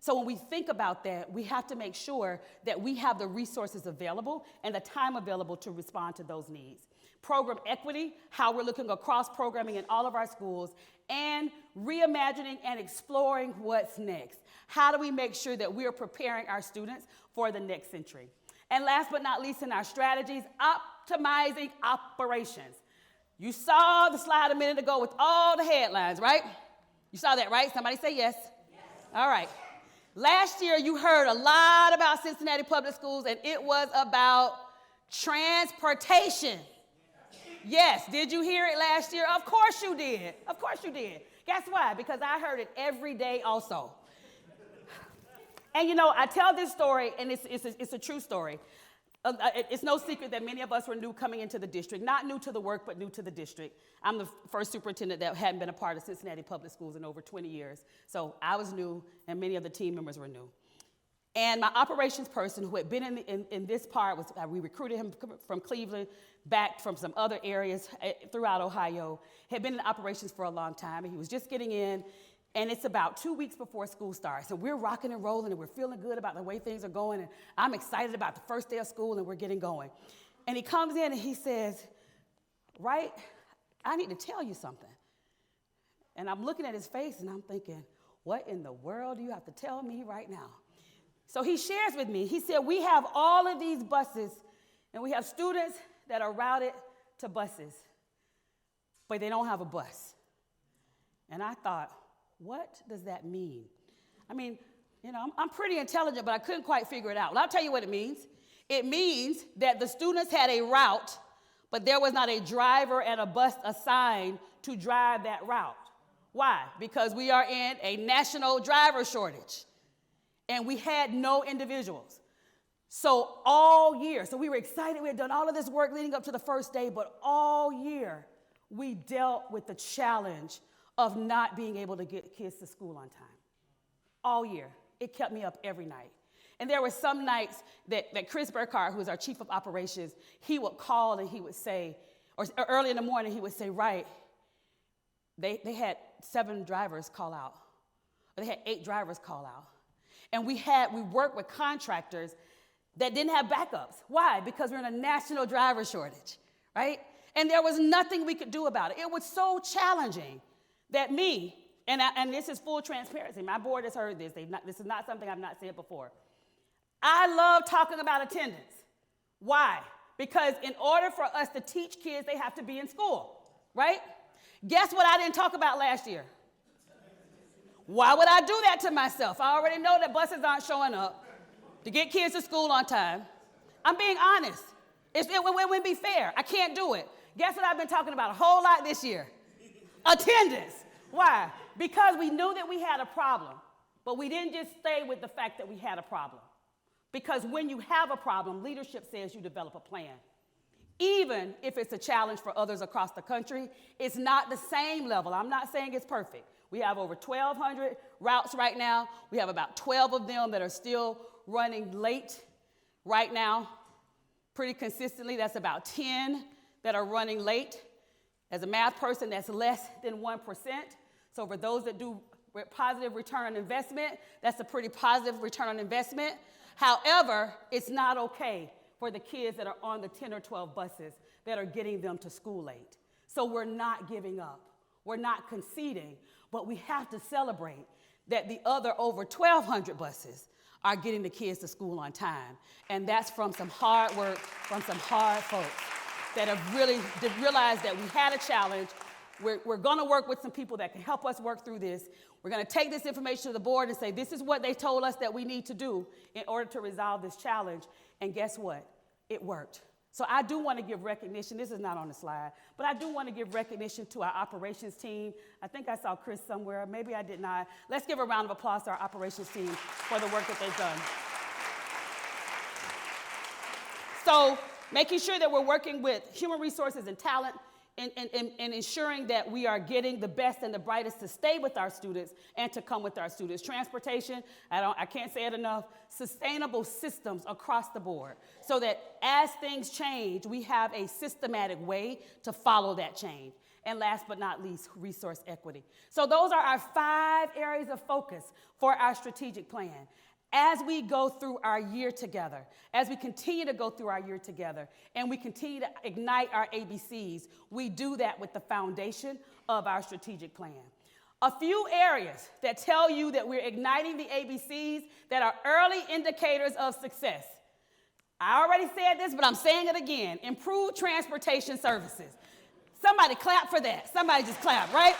So when we think about that, we have to make sure that we have the resources available and the time available to respond to those needs. Program equity, how we're looking across programming in all of our schools, and reimagining and exploring what's next. How do we make sure that we are preparing our students for the next century? And last but not least in our strategies, optimizing operations. You saw the slide a minute ago with all the headlines, right? You saw that, right? Somebody say yes. Yes. All right. Last year, you heard a lot about Cincinnati Public Schools, and it was about transportation. Yes, did you hear it last year? Of course you did. Of course you did. Guess why? Because I heard it every day also. And you know, I tell this story, and it's a true story. It's no secret that many of us were new coming into the district, not new to the work, but new to the district. I'm the first superintendent that hadn't been a part of Cincinnati Public Schools in over 20 years. So I was new, and many of the team members were new. And my operations person, who had been in this part, we recruited him from Cleveland, back from some other areas throughout Ohio, had been in operations for a long time, and he was just getting in. And it's about 2 weeks before school starts. And we're rocking and rolling, and we're feeling good about the way things are going. And I'm excited about the first day of school, and we're getting going. And he comes in and he says, "Right, I need to tell you something." And I'm looking at his face, and I'm thinking, what in the world do you have to tell me right now? So he shares with me. He said, "We have all of these buses, and we have students that are routed to buses, but they don't have a bus." And I thought, what does that mean? I mean, you know, I'm pretty intelligent, but I couldn't quite figure it out. Well, I'll tell you what it means. It means that the students had a route, but there was not a driver and a bus assigned to drive that route. Why? Because we are in a national driver shortage, and we had no individuals. So all year, so we were excited. We had done all of this work leading up to the first day, but all year we dealt with the challenge of not being able to get kids to school on time. All year. It kept me up every night. And there were some nights that Chris Burkhardt, who is our chief of operations, he would call and he would say, or early in the morning, he would say, "Right, they had 7 drivers call out. Or they had 8 drivers call out. And we worked with contractors that didn't have backups. Why? Because we're in a national driver shortage, right? And there was nothing we could do about it. It was so challenging that me, and this is full transparency, my board has heard this. This is not something I've not said before. I love talking about attendance. Why? Because in order for us to teach kids, they have to be in school, right? Guess what I didn't talk about last year? Why would I do that to myself? I already know that buses aren't showing up to get kids to school on time. I'm being honest. It wouldn't be fair. I can't do it. Guess what I've been talking about a whole lot this year? Attendance. Why? Because we knew that we had a problem, but we didn't just stay with the fact that we had a problem. Because when you have a problem, leadership says you develop a plan. Even if it's a challenge for others across the country, it's not the same level. I'm not saying it's perfect. We have over 1,200 routes right now. We have about 12 of them that are still running late right now. Pretty consistently, that's about 10 that are running late. As a math person, that's less than 1%. So for those that do positive return on investment, that's a pretty positive return on investment. However, it's not okay for the kids that are on the 10 or 12 buses that are getting them to school late. So we're not giving up. We're not conceding, but we have to celebrate that the other over 1,200 buses are getting the kids to school on time. And that's from some hard work, from some hard folks that have really realized that we had a challenge. We're going to work with some people that can help us work through this. We're going to take this information to the board and say, this is what they told us that we need to do in order to resolve this challenge. And guess what? It worked. So I do want to give recognition. This is not on the slide, but I do want to give recognition to our operations team. I think I saw Chris somewhere. Maybe I did not. Let's give a round of applause to our operations team for the work that they've done. So making sure that we're working with human resources and talent and ensuring that we are getting the best and the brightest to stay with our students and to come with our students. Transportation, I can't say it enough, sustainable systems across the board so that as things change, we have a systematic way to follow that change. and last but not least, resource equity. So those are our 5 areas of focus for our strategic plan. As we go through our year together, as we continue to go through our year together, and we continue to ignite our ABCs, we do that with the foundation of our strategic plan. A few areas that tell you that we're igniting the ABCs that are early indicators of success. I already said this, but I'm saying it again. Improved transportation services. Somebody clap for that. Somebody just clap, right?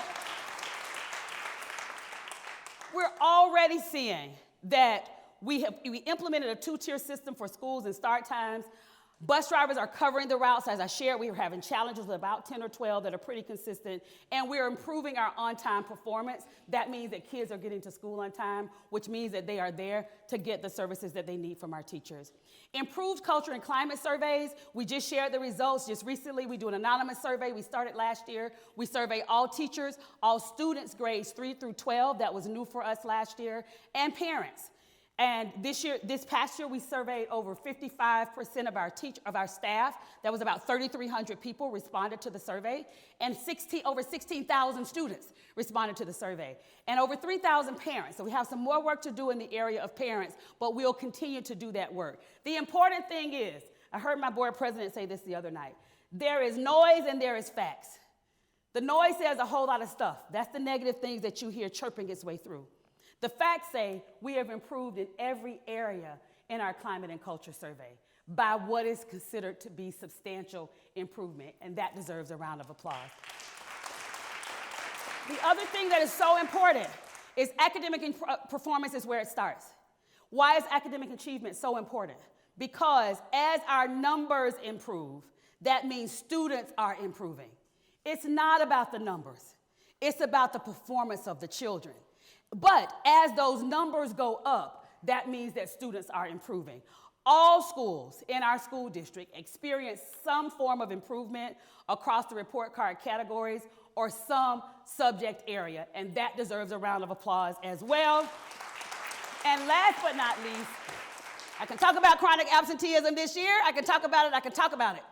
We're already seeing that we implemented a 2-tier system for schools and start times. Bus drivers are covering the routes. As I shared, we were having challenges with about 10 or 12 that are pretty consistent, and we're improving our on-time performance. That means that kids are getting to school on time, which means that they are there to get the services that they need from our teachers. Improved culture and climate surveys. We just shared the results just recently. We do an anonymous survey. We started last year. We survey all teachers, all students, grades 3 through 12. That was new for us last year, and parents. And this past year, we surveyed over 55% of our staff. That was about 3,300 people responded to the survey, and over 16,000 students responded to the survey, and over 3,000 parents. So we have some more work to do in the area of parents, but we'll continue to do that work. The important thing is, I heard my board president say this the other night, there is noise and there is facts. The noise says a whole lot of stuff. That's the negative things that you hear chirping its way through. The facts say we have improved in every area in our climate and culture survey by what is considered to be substantial improvement, and that deserves a round of applause. The other thing that is so important is academic performance is where it starts. Why is academic achievement so important? Because as our numbers improve, that means students are improving. It's not about the numbers. It's about the performance of the children. But as those numbers go up, that means that students are improving. All schools in our school district experience some form of improvement across the report card categories or some subject area, and that deserves a round of applause as well. And last but not least, I can talk about chronic absenteeism this year. I can talk about it.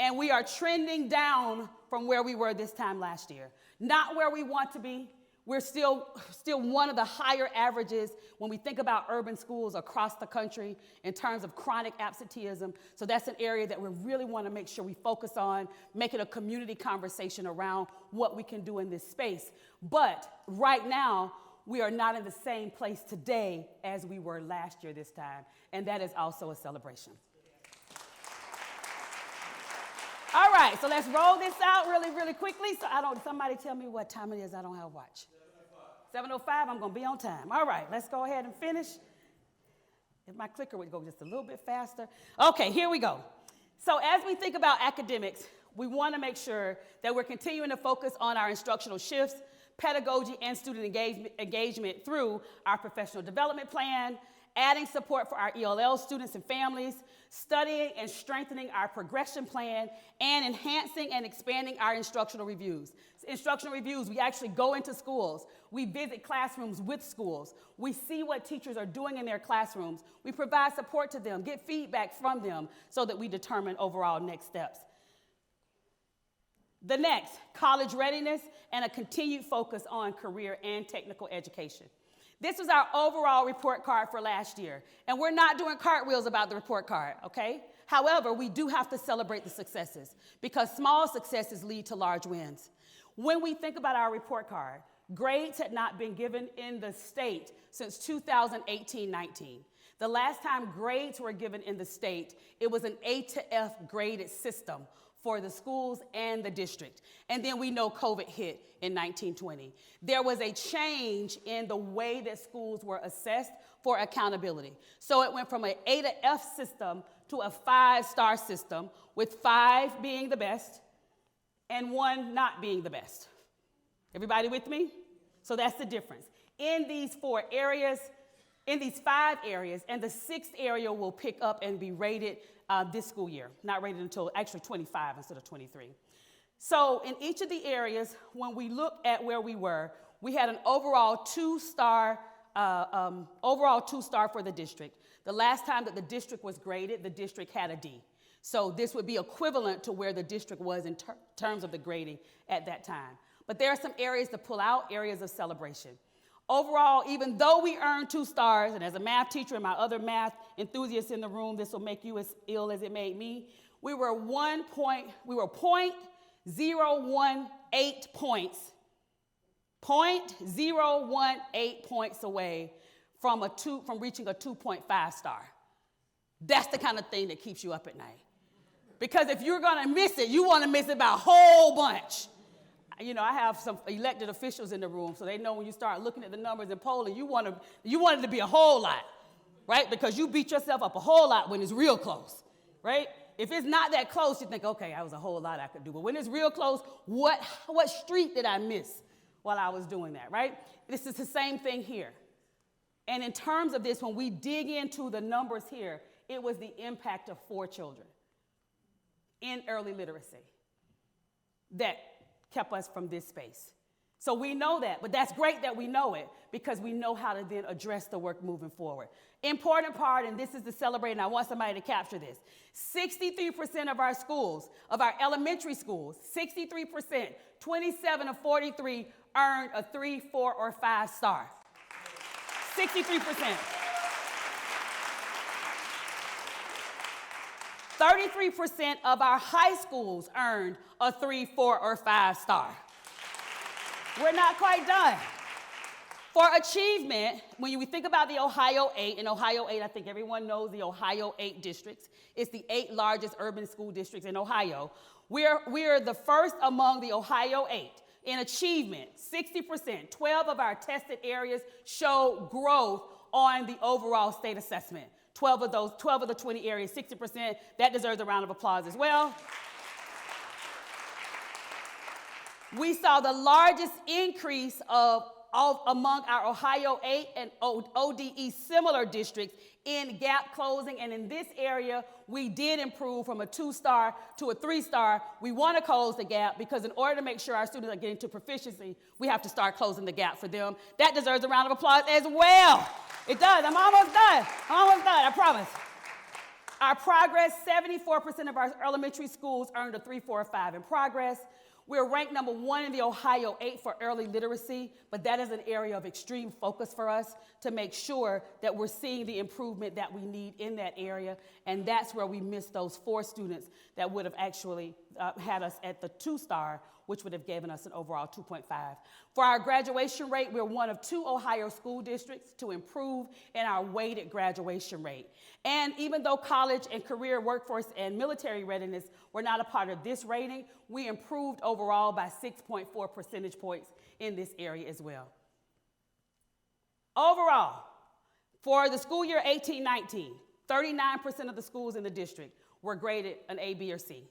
And we are trending down from where we were this time last year. Not where we want to be. We're still one of the higher averages when we think about urban schools across the country in terms of chronic absenteeism. So that's an area that we really want to make sure we focus on, make it a community conversation around what we can do in this space. But right now, we are not in the same place today as we were last year this time, and that is also a celebration. All right, so let's roll this out really, really quickly. Somebody tell me what time it is. I don't have a watch. 7:05, I'm going to be on time. All right, let's go ahead and finish. If my clicker would go just a little bit faster. Okay, here we go. So as we think about academics, we want to make sure that we're continuing to focus on our instructional shifts, pedagogy, and student engagement through our professional development plan, adding support for our ELL students and families, studying and strengthening our progression plan, and enhancing and expanding our instructional reviews. Instructional reviews, we actually go into schools. We visit classrooms with schools. We see what teachers are doing in their classrooms. We provide support to them, get feedback from them so that we determine overall next steps. The next, college readiness and a continued focus on career and technical education. This was our overall report card for last year, and we're not doing cartwheels about the report card, okay? However, we do have to celebrate the successes because small successes lead to large wins. When we think about our report card, grades had not been given in the state since 2018-19. The last time grades were given in the state, it was an A to F graded system for the schools and the district. And then we know COVID hit in 1920. There was a change in the way that schools were assessed for accountability. So it went from an A to F system to a 5-star system, with 5 being the best and 1 not being the best. Everybody with me? So that's the difference. In these 4 areas, in these 5 areas, and the 6th area will pick up and be rated this school year, not rated until actually 25 instead of 23. So in each of the areas, when we look at where we were, we had an overall 2-star for the district. The last time that the district was graded, the district had a D. So this would be equivalent to where the district was in terms of the grading at that time. But there are some areas to pull out, areas of celebration. Overall, even though we earned 2 stars, and as a math teacher and my other math enthusiasts in the room, this will make you as ill as it made me, we were 0.018 points, 0.018 points away from reaching a 2.5 star. That's the kind of thing that keeps you up at night. Because if you're gonna miss it, you wanna miss it by a whole bunch. You know, I have some elected officials in the room, so they know when you start looking at the numbers in polling, you want it to be a whole lot, right? Because you beat yourself up a whole lot when it's real close, right? If it's not that close, you think, okay, that was a whole lot I could do. But when it's real close, what street did I miss while I was doing that, right? This is the same thing here. And in terms of this, when we dig into the numbers here, it was the impact of 4 children in early literacy that kept us from this space. So we know that, but that's great that we know it because we know how to then address the work moving forward. Important part, and this is to celebrate, and I want somebody to capture this. 63% of our schools, of our elementary schools, 63%, 27 of 43 earned a 3, 4, or 5 star. 63%. 33% of our high schools earned a 3, 4, or 5 star. We're not quite done. For achievement, when we think about the Ohio 8, and Ohio 8, I think everyone knows the Ohio 8 districts. It's the 8 largest urban school districts in Ohio. We're the first among the Ohio 8. In achievement, 60%, 12 of our tested areas show growth on the overall state assessment. 12 of the 20 areas, 60%, that deserves a round of applause as well. We saw the largest increase among our Ohio 8 and ODE similar districts in gap closing, and in this area, we did improve from a 2-star to a 3-star. We want to close the gap because in order to make sure our students are getting to proficiency, we have to start closing the gap for them. That deserves a round of applause as well. It does. I'm almost done, I promise. Our progress, 74% of our elementary schools earned a 3, 4, or 5 in progress. We're ranked number 1 in the Ohio 8 for early literacy, but that is an area of extreme focus for us to make sure that we're seeing the improvement that we need in that area, and that's where we missed those 4 students that would have actually had us at the 2-star, which would have given us an overall 2.5. For our graduation rate, we're one of 2 Ohio school districts to improve in our weighted graduation rate. And even though college and career workforce and military readiness were not a part of this rating, we improved overall by 6.4 percentage points in this area as well. Overall, for the school year 18-19, 39% of the schools in the district were graded an A, B, or C.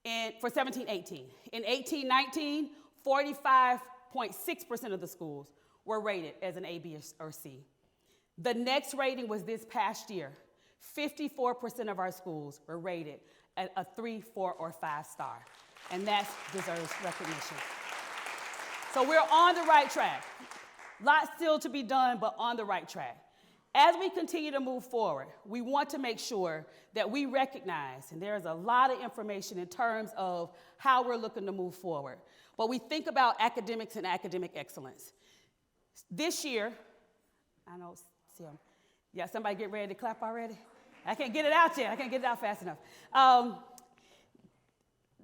And for 17-18. In 18-19, 45.6% of the schools were rated as an A, B, or C. The next rating was this past year. 54% of our schools were rated at a 3, 4, or 5 star. And that deserves recognition. So we're on the right track. Lots still to be done, but on the right track. As we continue to move forward, we want to make sure that we recognize, and there's a lot of information in terms of how we're looking to move forward, but we think about academics and academic excellence. This year, I know, yeah, somebody get ready to clap already? I can't get it out yet. I can't get it out fast enough.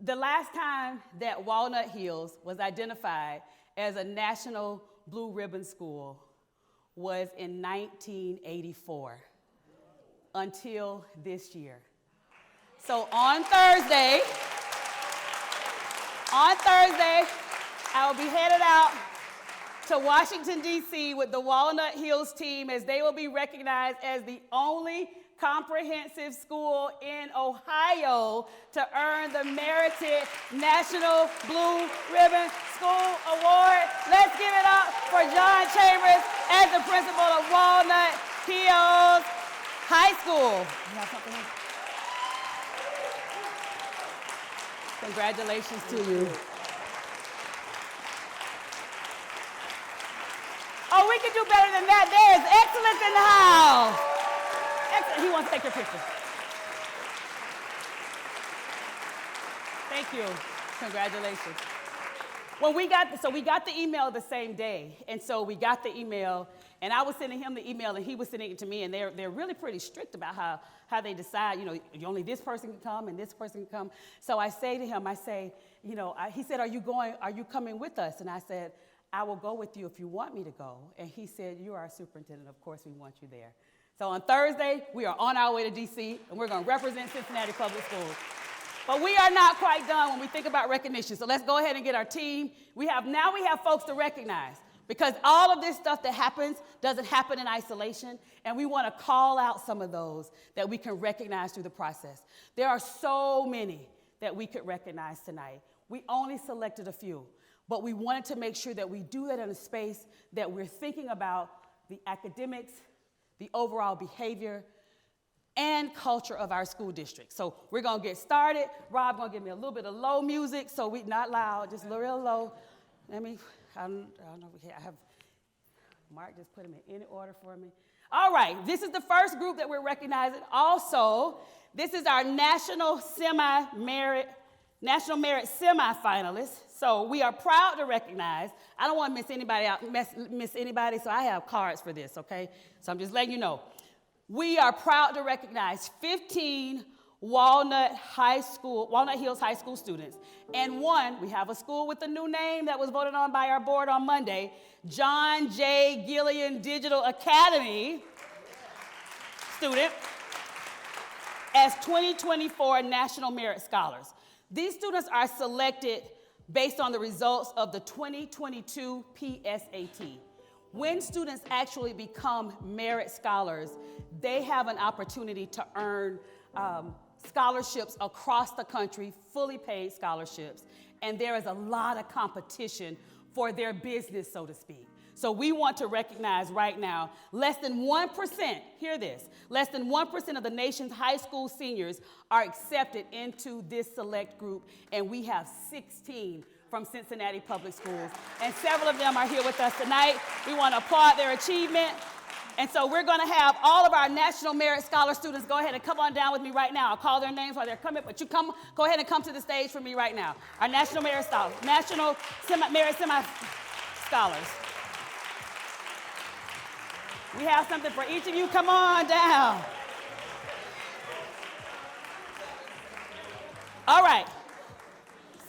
The last time that Walnut Hills was identified as a national blue ribbon school was in 1984 until this year. So on Thursday, I will be headed out to Washington, D.C. with the Walnut Hills team as they will be recognized as the only comprehensive school in Ohio to earn the merited National Blue Ribbon School Award. Let's give it up for John Chambers as the principal of Walnut Hills High School. You have something else? Congratulations to you. Oh, we can do better than that. There is excellence in the house. Excellent. He wants to take your picture. Thank you. Congratulations. When we got the email the same day, and so we got the email, and I was sending him the email, and he was sending it to me, and they're really pretty strict about how they decide, only this person can come and this person can come. So I say to him, he said, are you coming with us? And I said, I will go with you if you want me to go. And he said, you are our superintendent, of course we want you there. So on Thursday, we are on our way to DC, and we're gonna represent Cincinnati Public Schools. But we are not quite done when we think about recognition. So let's go ahead and get our team. Now we have folks to recognize, because all of this stuff that happens doesn't happen in isolation, and we want to call out some of those that we can recognize through the process. There are so many that we could recognize tonight. We only selected a few, but we wanted to make sure that we do that in a space that we're thinking about the academics, the overall behavior, and culture of our school district. So we're gonna get started. Rob gonna give me a little bit of low music, so we not loud, just a little real low. I don't know, I have, Mark just put them in any order for me. All right, this is the first group that we're recognizing. Also, this is our National Merit semifinalists. So we are proud to recognize, I don't wanna miss anybody, so I have cards for this, okay? So I'm just letting you know. We are proud to recognize 15 Walnut Hills High School students. And we have a school with a new name that was voted on by our board on Monday, John J. Gillian Digital Academy student, as 2024 National Merit Scholars. These students are selected based on the results of the 2022 PSAT. When students actually become merit scholars, they have an opportunity to earn scholarships across the country, fully paid scholarships, and there is a lot of competition for their business, so to speak. So we want to recognize right now, less than 1%, hear this, less than 1% of the nation's high school seniors are accepted into this select group, and we have 16 from Cincinnati Public Schools. And several of them are here with us tonight. We want to applaud their achievement. And so we're going to have all of our National Merit Scholar students go ahead and come on down with me right now. I'll call their names while they're coming, but go ahead and come to the stage for me right now. Our National Merit Scholars, Merit Semi-Scholars. We have something for each of you. Come on down. All right.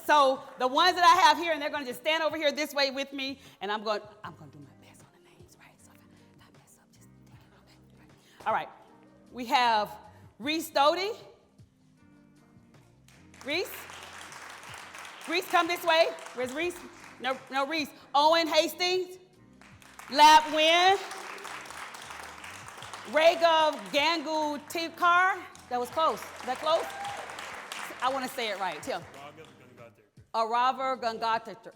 So the ones that I have here, and they're going to just stand over here this way with me, and I'm going to do my best on the names, right? So if I mess up, just take it, okay? All right. We have Reese Doty. Reese? Reese, come this way. Where's Reese? No, Reese. Owen Hastings. Lap Wynn. Raghav Gangu Tikar. That was close. Is that close? I want to say it right. Tell me. Raghav Gangatikar.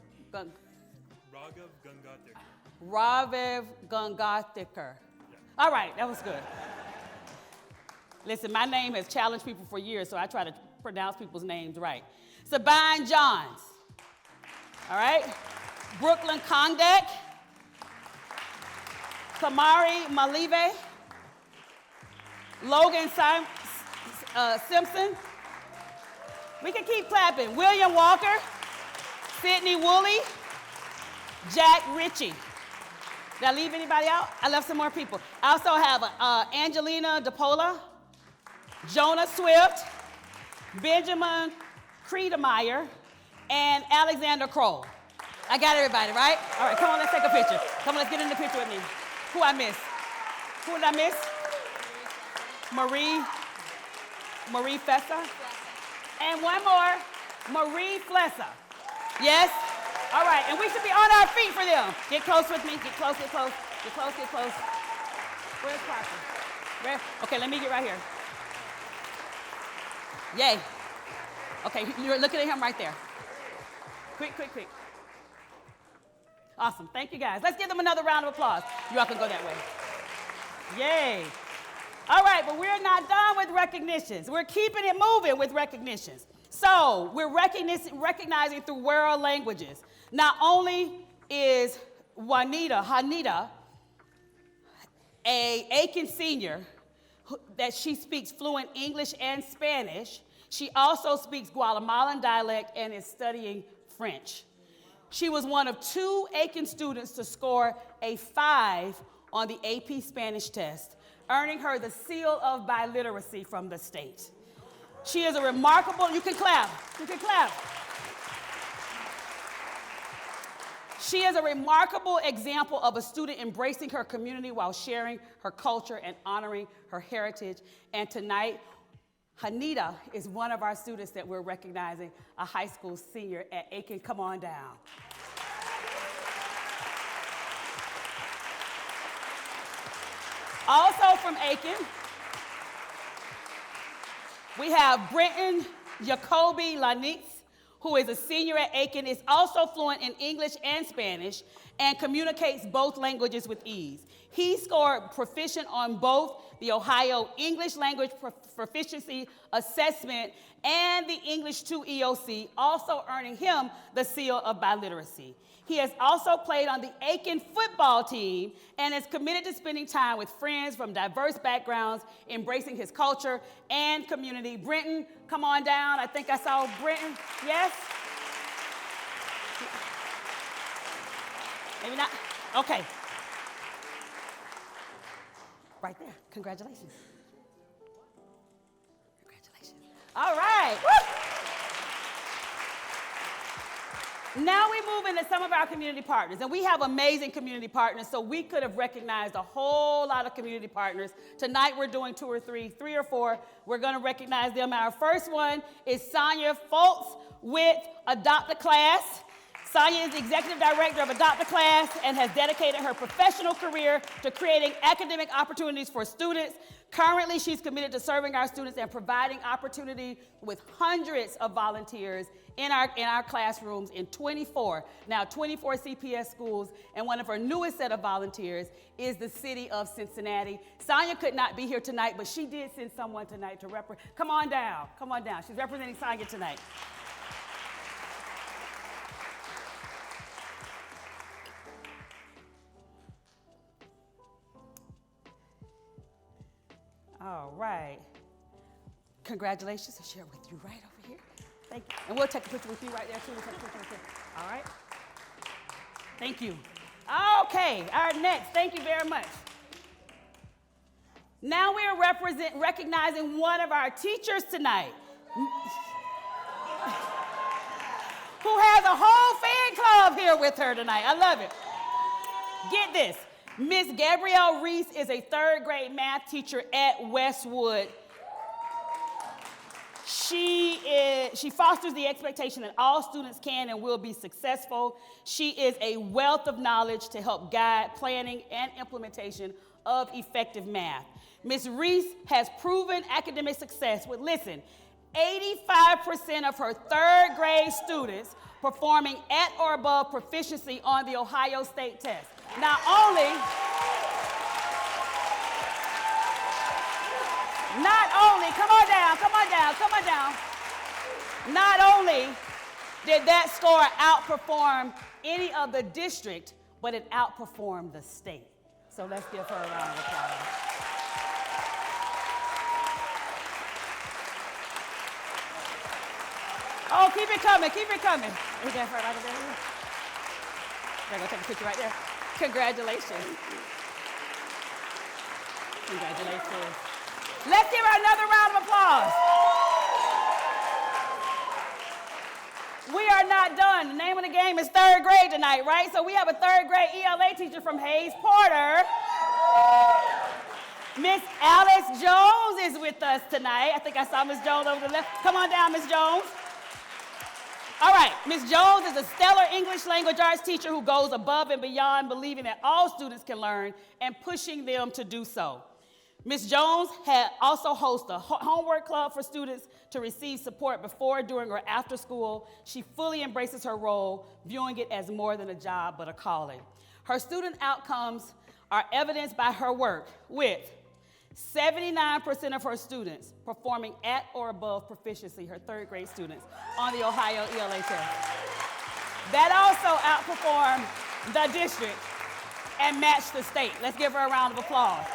Raghav Gangatikar. Yeah. All right, that was good. Listen, my name has challenged people for years, so I try to pronounce people's names right. Sabine Johns. All right. Brooklyn Kondek. Kamari Malive. Logan Simpson. We can keep clapping. William Walker, Sydney Woolley, Jack Ritchie. Did I leave anybody out? I left some more people. I also have Angelina DePola, Jonah Swift, Benjamin Creedemeyer, and Alexander Kroll. I got everybody, right? All right, come on, let's take a picture. Come on, let's get in the picture with me. Who I miss? Who did I miss? Marie Fessa. And one more, Marie Flessa. Yes? All right, and we should be on our feet for them. Get close with me, get close, get close, get close, get close. Where's Parker? Okay, let me get right here. Yay. Okay, you're looking at him right there. Quick. Awesome, thank you guys. Let's give them another round of applause. You all can go that way. Yay. All right, but we're not done with recognitions. We're keeping it moving with recognitions. So we're recognizing through world languages. Not only is Hanita, a Aiken senior, that she speaks fluent English and Spanish. She also speaks Guatemalan dialect and is studying French. She was one of 2 Aiken students to score a 5 on the AP Spanish test, earning her the seal of biliteracy from the state. She is a remarkable, you can clap. She is a remarkable example of a student embracing her community while sharing her culture and honoring her heritage. And tonight, Hanita is one of our students that we're recognizing, a high school senior at Aiken. Come on down. Also from Aiken, we have Brenton Jacoby Lanitz, who is a senior at Aiken, is also fluent in English and Spanish and communicates both languages with ease. He scored proficient on both the Ohio English Language Proficiency Assessment and the English 2 EOC, also earning him the seal of biliteracy. He has also played on the Aiken football team and is committed to spending time with friends from diverse backgrounds, embracing his culture and community. Brenton, come on down. I think I saw Brenton. Yes? Maybe not? Okay. Right there. Congratulations. Congratulations. All right. Woo! Now we move into some of our community partners, and we have amazing community partners, so we could have recognized a whole lot of community partners. Tonight we're doing 2 or 3 or 4. We're gonna recognize them. Our first one is Sonia Foltz with Adopt a Class. Sonia is the executive director of Adopt a Class and has dedicated her professional career to creating academic opportunities for students. Currently, she's committed to serving our students and providing opportunity with hundreds of volunteers in our classrooms in 24 CPS schools, and one of her newest set of volunteers is the city of Cincinnati. Sonia could not be here tonight, but she did send someone tonight to represent. Come on down. She's representing Sonia tonight. All right. Congratulations. I'll share it with you right over here. Thank you. And we'll take a picture with you right there, too. We'll take a picture with you. All right. Thank you. Okay. Our next. Thank you very much. Now we are recognizing one of our teachers tonight, who has a whole fan club here with her tonight. I love it. Get this. Miss Gabrielle Reese is a 3rd grade math teacher at Westwood. She fosters the expectation that all students can and will be successful. She is a wealth of knowledge to help guide planning and implementation of effective math. Miss Reese has proven academic success with, listen, 85% of her 3rd grade students performing at or above proficiency on the Ohio State test. Not only did that score outperform any of the district, but it outperformed the state. So let's give her a round of applause. Oh, keep it coming. We got her right over there. We're gonna take a picture right there. Congratulations. Let's give her another round of applause. We are not done. The name of the game is 3rd grade tonight, right? So we have a 3rd grade ELA teacher from Hayes Porter. Miss Alice Jones is with us tonight. I think I saw Miss Jones over the left. Come on down, Miss Jones. All right, Ms. Jones is a stellar English language arts teacher who goes above and beyond, believing that all students can learn and pushing them to do so. Ms. Jones also hosts a homework club for students to receive support before, during, or after school. She fully embraces her role, viewing it as more than a job but a calling. Her student outcomes are evidenced by her work with 79% of her students performing at or above proficiency, her 3rd grade students, on the Ohio ELA test. That also outperformed the district and matched the state. Let's give her a round of applause.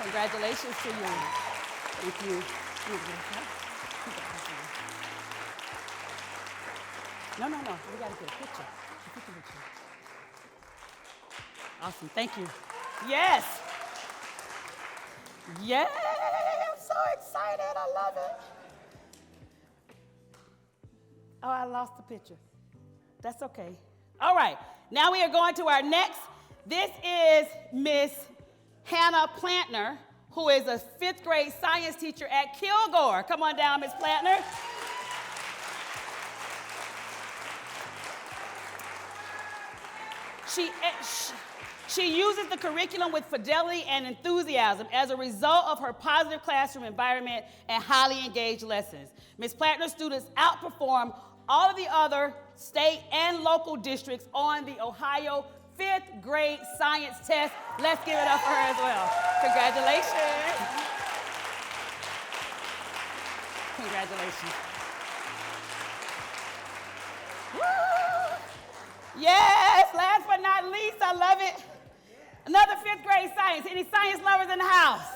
Congratulations to you. Thank you. No, we gotta get a picture. Awesome, thank you. Yes! Yay! I'm so excited, I love it. Oh, I lost the picture. That's okay. All right, now we are going to our next. This is Miss Hannah Plantner, who is a 5th grade science teacher at Kilgore. Come on down, Miss Plantner. She uses the curriculum with fidelity and enthusiasm as a result of her positive classroom environment and highly engaged lessons. Ms. Plantner's students outperform all of the other state and local districts on the Ohio 5th grade science test. Let's give it up for her as well. Congratulations. Congratulations. Woo! Yes, last but not least, I love it. Another 5th grade science. Any science lovers in the house?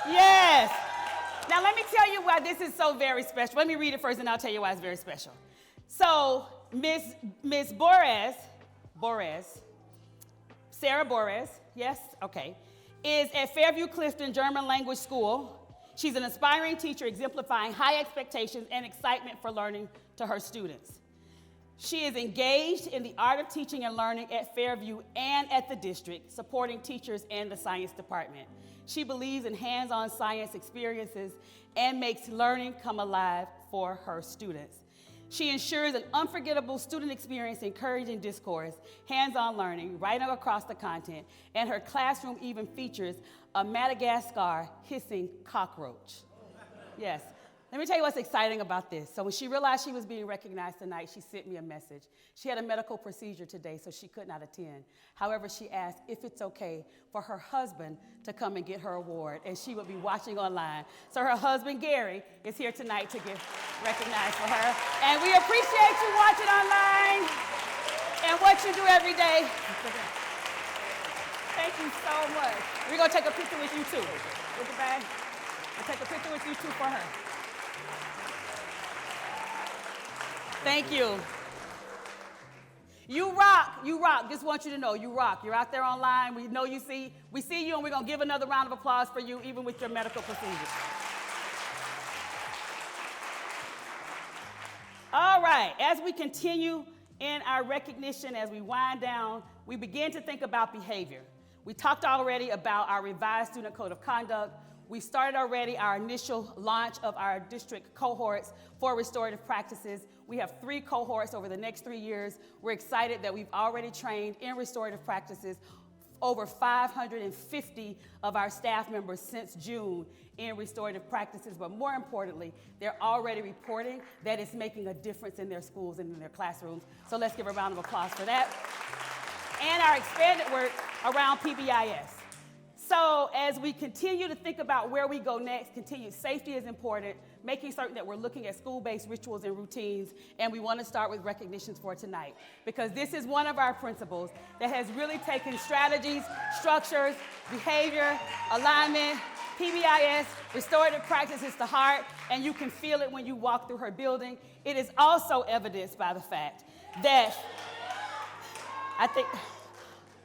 Yes. Now let me tell you why this is so very special. Let me read it first and I'll tell you why it's very special. So Miss Borez, Sarah Borez, yes, okay, is at Fairview Clifton German Language School. She's an aspiring teacher exemplifying high expectations and excitement for learning to her students. She is engaged in the art of teaching and learning at Fairview and at the district, supporting teachers and the science department. She believes in hands-on science experiences and makes learning come alive for her students. She ensures an unforgettable student experience, encouraging discourse, hands-on learning, writing across the content, and her classroom even features a Madagascar hissing cockroach. Yes. Let me tell you what's exciting about this. So when she realized she was being recognized tonight, she sent me a message. She had a medical procedure today, so she could not attend. However, she asked if it's okay for her husband to come and get her award, and she would be watching online. So her husband, Gary, is here tonight to get recognized for her. And we appreciate you watching online and what you do every day. Thank you so much. We're going to take a picture with you, too. With the bag. We'll take a picture with you, too, for her. Thank you. You rock, you rock. Just want you to know, you rock. You're out there online. We know you see. We see you, and we're going to give another round of applause for you, even with your medical procedure. All right, as we continue in our recognition, as we wind down, we begin to think about behavior. We talked already about our revised student code of conduct. We started already our initial launch of our district cohorts for restorative practices. We have 3 cohorts over the next 3 years. We're excited that we've already trained in restorative practices over 550 of our staff members since June in restorative practices, but more importantly, they're already reporting that it's making a difference in their schools and in their classrooms. So let's give a round of applause for that. And our expanded work around PBIS. So as we continue to think about where we go next, continued safety is important, making certain that we're looking at school-based rituals and routines, and we want to start with recognitions for tonight, because this is one of our principles that has really taken strategies, structures, behavior, alignment, PBIS, restorative practices to heart, and you can feel it when you walk through her building. It is also evidenced by the fact that I think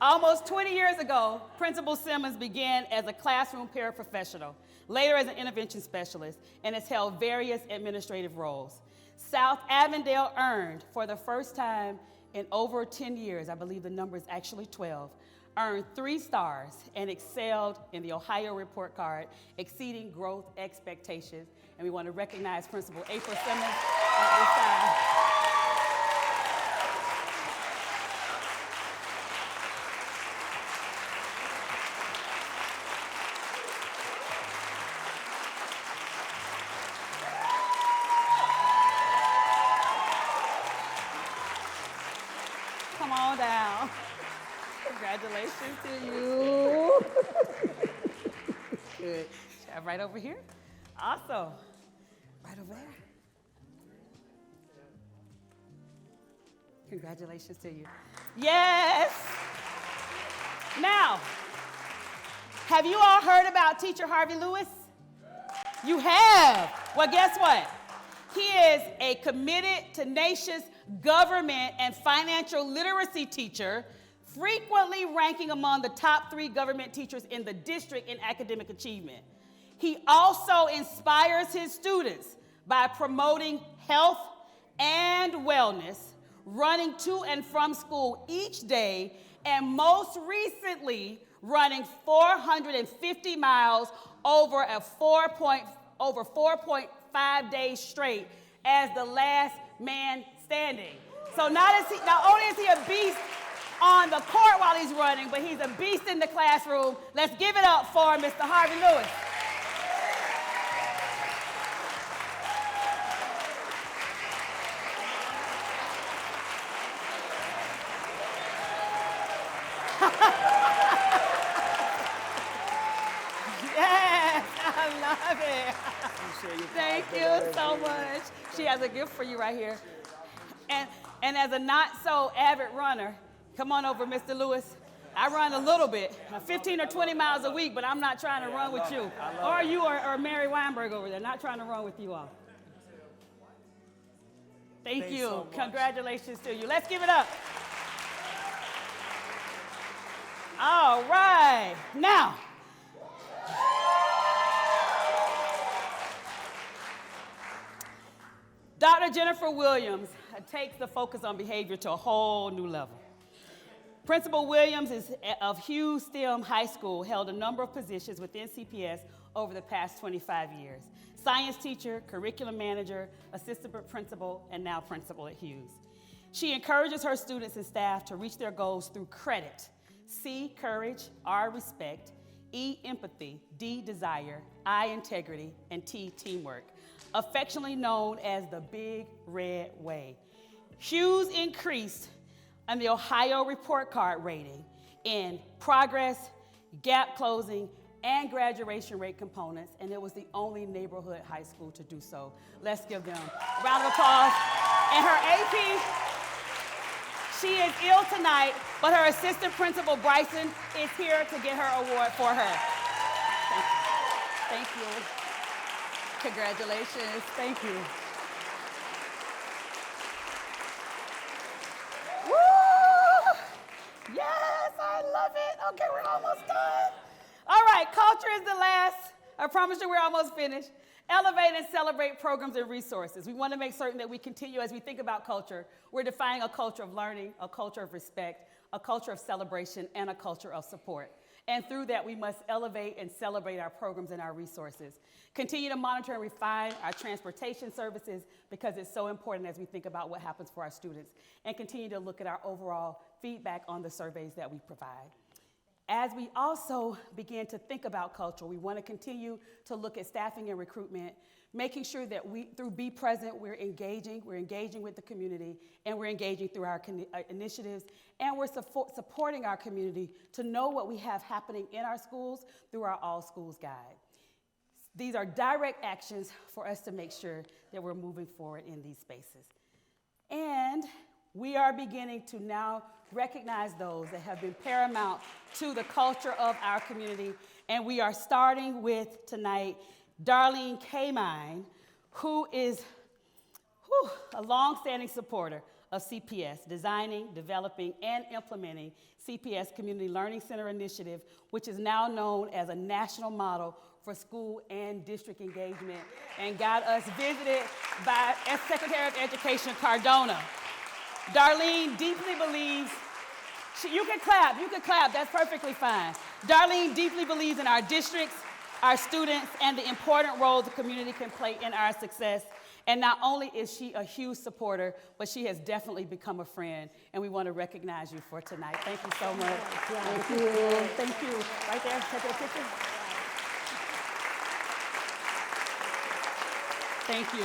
almost 20 years ago, Principal Simmons began as a classroom paraprofessional, later as an intervention specialist, and has held various administrative roles. South Avondale earned, for the first time in over 10 years, I believe the number is actually 12, earned 3 stars and excelled in the Ohio report card, exceeding growth expectations. And we want to recognize Principal April Simmons at this time. Come on down. Congratulations to you. Good. Right over here. Awesome. Right over there. Congratulations to you. Yes. Now, have you all heard about Teacher Harvey Lewis? You have. Well, guess what? He is a committed, tenacious government and financial literacy teacher, frequently ranking among the top 3 government teachers in the district in academic achievement. He also inspires his students by promoting health and wellness, running to and from school each day, and most recently, running 450 miles over 4.5 days straight as the last man standing. So not only is he a beast on the court while he's running, but he's a beast in the classroom. Let's give it up for Mr. Harvey Lewis. Yes, I love it. Thank you so much. She has a gift for you right here. And as a not so avid runner, come on over, Mr. Lewis. I run a little bit, 15 or 20 miles a week, but I'm not trying to run with you. Or you or Mary Weinberg over there, not trying to run with you all. Thank you. So congratulations to you. Let's give it up. All right. Now, Dr. Jennifer Williams takes the focus on behavior to a whole new level. Principal Williams of Hughes STEM High School held a number of positions within CPS over the past 25 years. Science teacher, curriculum manager, assistant principal, and now principal at Hughes. She encourages her students and staff to reach their goals through credit, C, courage, R, respect, E, empathy, D, desire, I, integrity, and T, teamwork, affectionately known as the Big Red Way. Hughes increased on the Ohio report card rating in progress, gap closing, and graduation rate components, and it was the only neighborhood high school to do so. Let's give them a round of applause. And her AP, she is ill tonight, but her assistant principal, Bryson, is here to get her award for her. Thank you. Congratulations. Thank you. Woo! Yes, I love it. Okay, we're almost done. All right, culture is the last. I promise you we're almost finished. Elevate and celebrate programs and resources. We want to make certain that we continue as we think about culture. We're defining a culture of learning, a culture of respect, a culture of celebration, and a culture of support. And through that, we must elevate and celebrate our programs and our resources. Continue to monitor and refine our transportation services because it's so important as we think about what happens for our students. And continue to look at our overall feedback on the surveys that we provide. As we also begin to think about culture, we want to continue to look at staffing and recruitment, making sure that through Be Present, we're engaging with the community, and we're engaging through our initiatives, and we're supporting our community to know what we have happening in our schools through our All Schools Guide. These are direct actions for us to make sure that we're moving forward in these spaces. And we are beginning to now recognize those that have been paramount to the culture of our community. And we are starting with tonight Darlene Kamine, who is a longstanding supporter of CPS, designing, developing, and implementing CPS Community Learning Center Initiative, which is now known as a national model for school and district engagement, and got us visited by Secretary of Education Cardona. Darlene deeply believes, you can clap, that's perfectly fine. Darlene deeply believes in our districts, our students, and the important role the community can play in our success. And not only is she a huge supporter, but she has definitely become a friend, and we want to recognize you for tonight. Thank you so much. Thank you. Thank you. Right there, take a picture. Thank you.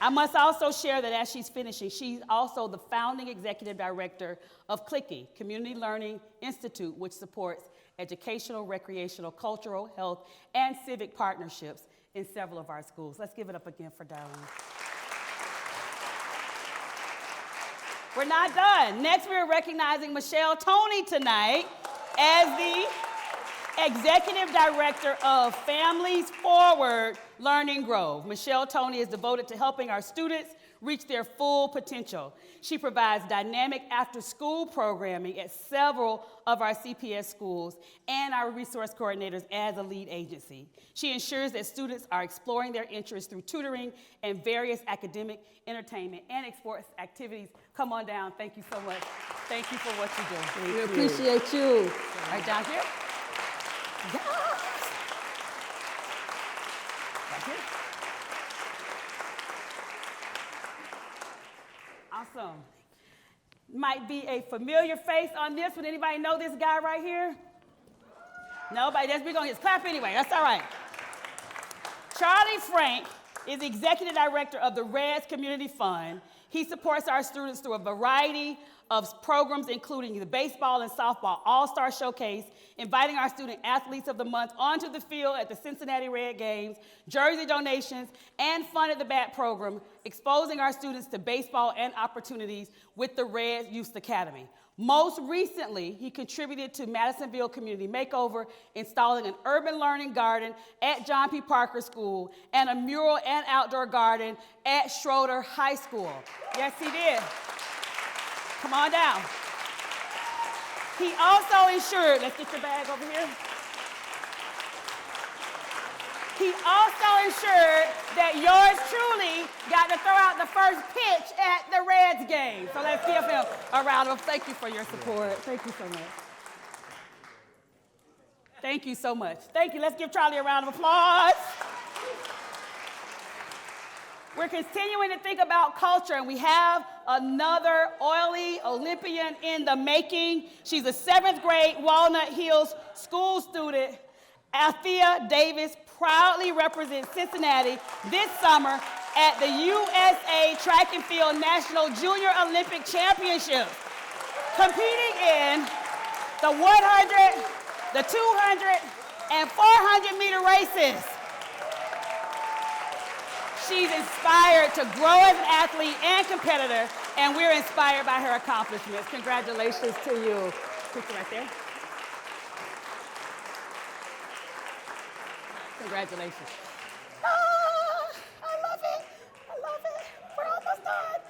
I must also share that as she's finishing, she's also the founding executive director of CLICKY, Community Learning Institute, which supports educational, recreational, cultural, health, and civic partnerships in several of our schools. Let's give it up again for Darlene. We're not done. Next, we're recognizing Michelle Toney tonight as the Executive Director of Families Forward Learning Grove. Michelle Tony is devoted to helping our students reach their full potential. She provides dynamic after-school programming at several of our CPS schools and our resource coordinators as a lead agency. She ensures that students are exploring their interests through tutoring and various academic, entertainment, and sports activities. Come on down. Thank you so much. Thank you for what you do. We appreciate you. Right down here. Yes. Right here. Awesome. Might be a familiar face on this one. Anybody know this guy right here? Nobody? We're going to just clap anyway. That's all right. Charlie Frank is Executive Director of the Reds Community Fund. He supports our students through a variety of programs, including the Baseball and Softball All-Star Showcase, inviting our student athletes of the month onto the field at the Cincinnati Red Games, jersey donations, and Fun at the Bat program, exposing our students to baseball and opportunities with the Reds Youth Academy. Most recently, he contributed to Madisonville Community Makeover, installing an urban learning garden at John P. Parker School and a mural and outdoor garden at Schroeder High School. Yes, he did. Come on down. He also ensured, let's get your bag over here. He also ensured that yours truly got to throw out the first pitch at the Reds game. So let's give him a round of applause. Thank you for your support. Thank you so much. Thank you so much. Thank you. Let's give Charlie a round of applause. We're continuing to think about culture, and we have another oily Olympian in the making. She's a 7th grade Walnut Hills school student. Althea Davis proudly represents Cincinnati this summer at the USA Track and Field National Junior Olympic Championships, competing in the 100, the 200, and 400 meter races. She's inspired to grow as an athlete and competitor, and we're inspired by her accomplishments. Congratulations to you. Picture right there. Congratulations. I love it. I love it. We're almost done.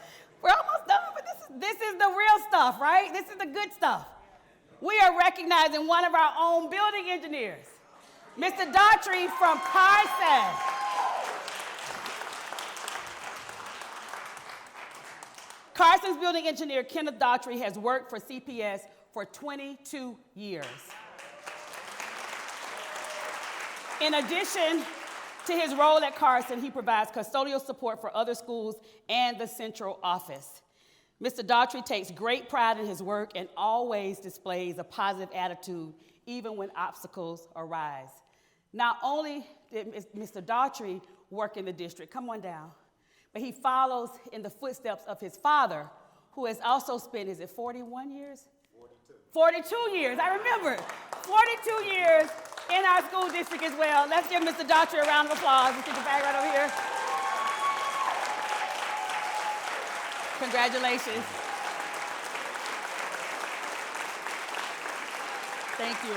We're almost done, but this is the real stuff, right? This is the good stuff. We are recognizing one of our own building engineers, Mr. Daughtry from Carson. Carson's building engineer, Kenneth Daughtry, has worked for CPS for 22 years. In addition to his role at Carson, he provides custodial support for other schools and the central office. Mr. Daughtry takes great pride in his work and always displays a positive attitude, even when obstacles arise. Not only did Mr. Daughtry work in the district, come on down, but he follows in the footsteps of his father, who has also spent, is it 41 years? 42 years, I remember. 42 years in our school district as well. Let's give Mr. Daughtry a round of applause. Let's get the bag right over here. Congratulations. Thank you.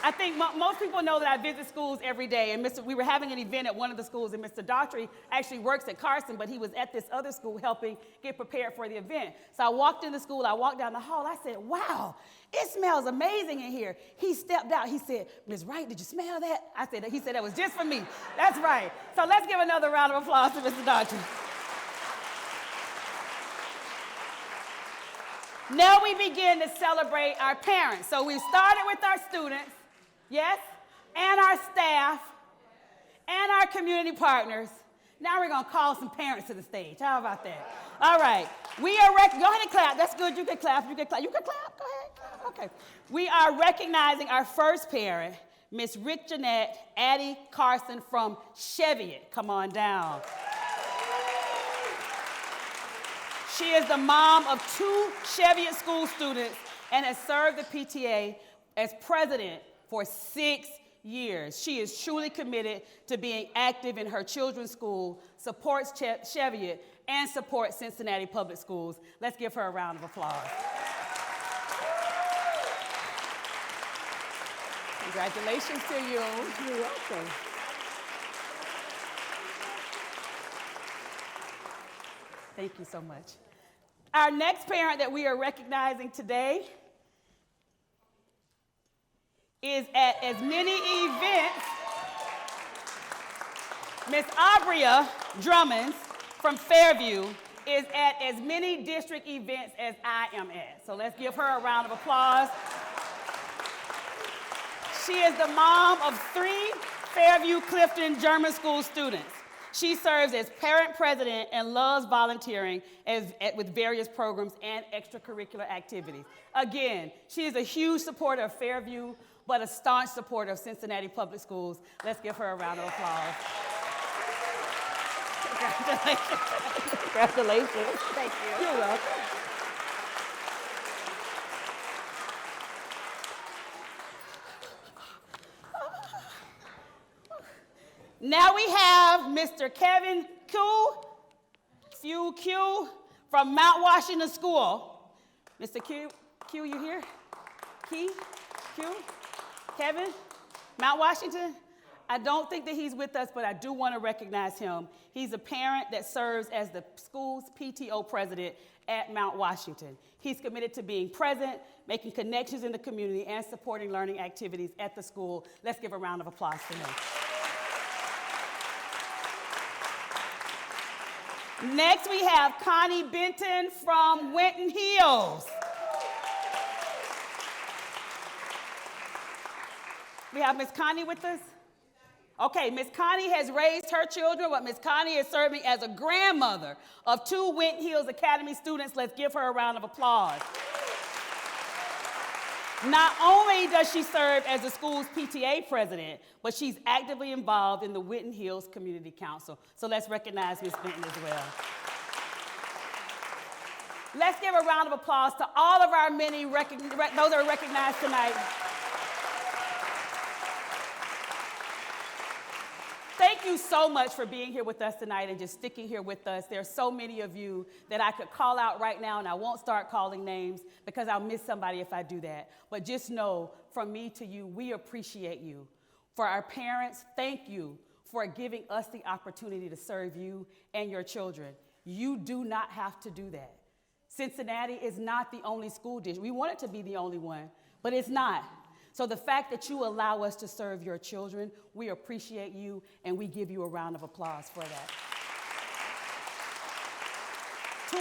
I think most people know that I visit schools every day, and we were having an event at one of the schools, and Mr. Daughtry actually works at Carson, but he was at this other school helping get prepared for the event. So I walked in the school, I walked down the hall, I said, wow, it smells amazing in here. He stepped out, he said, Ms. Wright, did you smell that? He said, that was just for me. That's right. So let's give another round of applause to Mr. Daughtry. Now we begin to celebrate our parents. So we started with our students, yes, and our staff, and our community partners. Now we're going to call some parents to the stage. How about that? All right. We are, go ahead and clap. That's good. You can clap. You can clap. You can clap. Go ahead. Clap. Okay. We are recognizing our first parent, Miss Rick Jeanette Addie Carson from Cheviot. Come on down. She is the mom of 2 Cheviot school students and has served the PTA as president for 6 years. She is truly committed to being active in her children's school, supports Cheviot, and supports Cincinnati Public Schools. Let's give her a round of applause. Congratulations to you. You're welcome. Thank you so much. Our next parent that we are recognizing today is at as many events. Miss Abria Drummond from Fairview is at as many district events as I am at. So let's give her a round of applause. She is the mom of 3 Fairview Clifton German School students. She serves as parent president and loves volunteering with various programs and extracurricular activities. Again, she is a huge supporter of Fairview, but a staunch supporter of Cincinnati Public Schools. Let's give her a round of applause. Congratulations. Congratulations. Thank you. You're welcome. Now we have Mr. Kevin Q from Mount Washington School. Mr. Q, you here? Q, Kevin, Mount Washington? I don't think that he's with us, but I do want to recognize him. He's a parent that serves as the school's PTO president at Mount Washington. He's committed to being present, making connections in the community, and supporting learning activities at the school. Let's give a round of applause for him. Next, we have Connie Benton from Winton Hills. We have Miss Connie with us? Okay, Miss Connie has raised her children, but Miss Connie is serving as a grandmother of 2 Winton Hills Academy students. Let's give her a round of applause. Not only does she serve as the school's PTA president, but she's actively involved in the Winton Hills Community Council. So let's recognize Ms. Benton as well. Let's give a round of applause to all of our many those that are recognized tonight. Thank you so much for being here with us tonight and just sticking here with us. There are so many of you that I could call out right now, and I won't start calling names because I'll miss somebody if I do that. But just know, from me to you, we appreciate you. For our parents, thank you for giving us the opportunity to serve you and your children. You do not have to do that. Cincinnati is not the only school district. We want it to be the only one, but it's not. So the fact that you allow us to serve your children, we appreciate you, and we give you a round of applause for that. To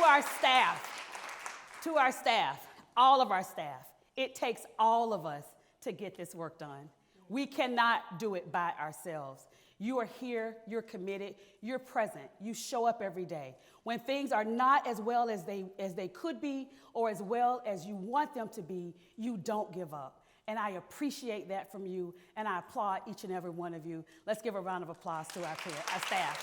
our staff, all of our staff, it takes all of us to get this work done. We cannot do it by ourselves. You are here, you're committed, you're present, you show up every day. When things are not as well as they could be or as well as you want them to be, you don't give up. And I appreciate that from you, and I applaud each and every one of you. Let's give a round of applause to our staff.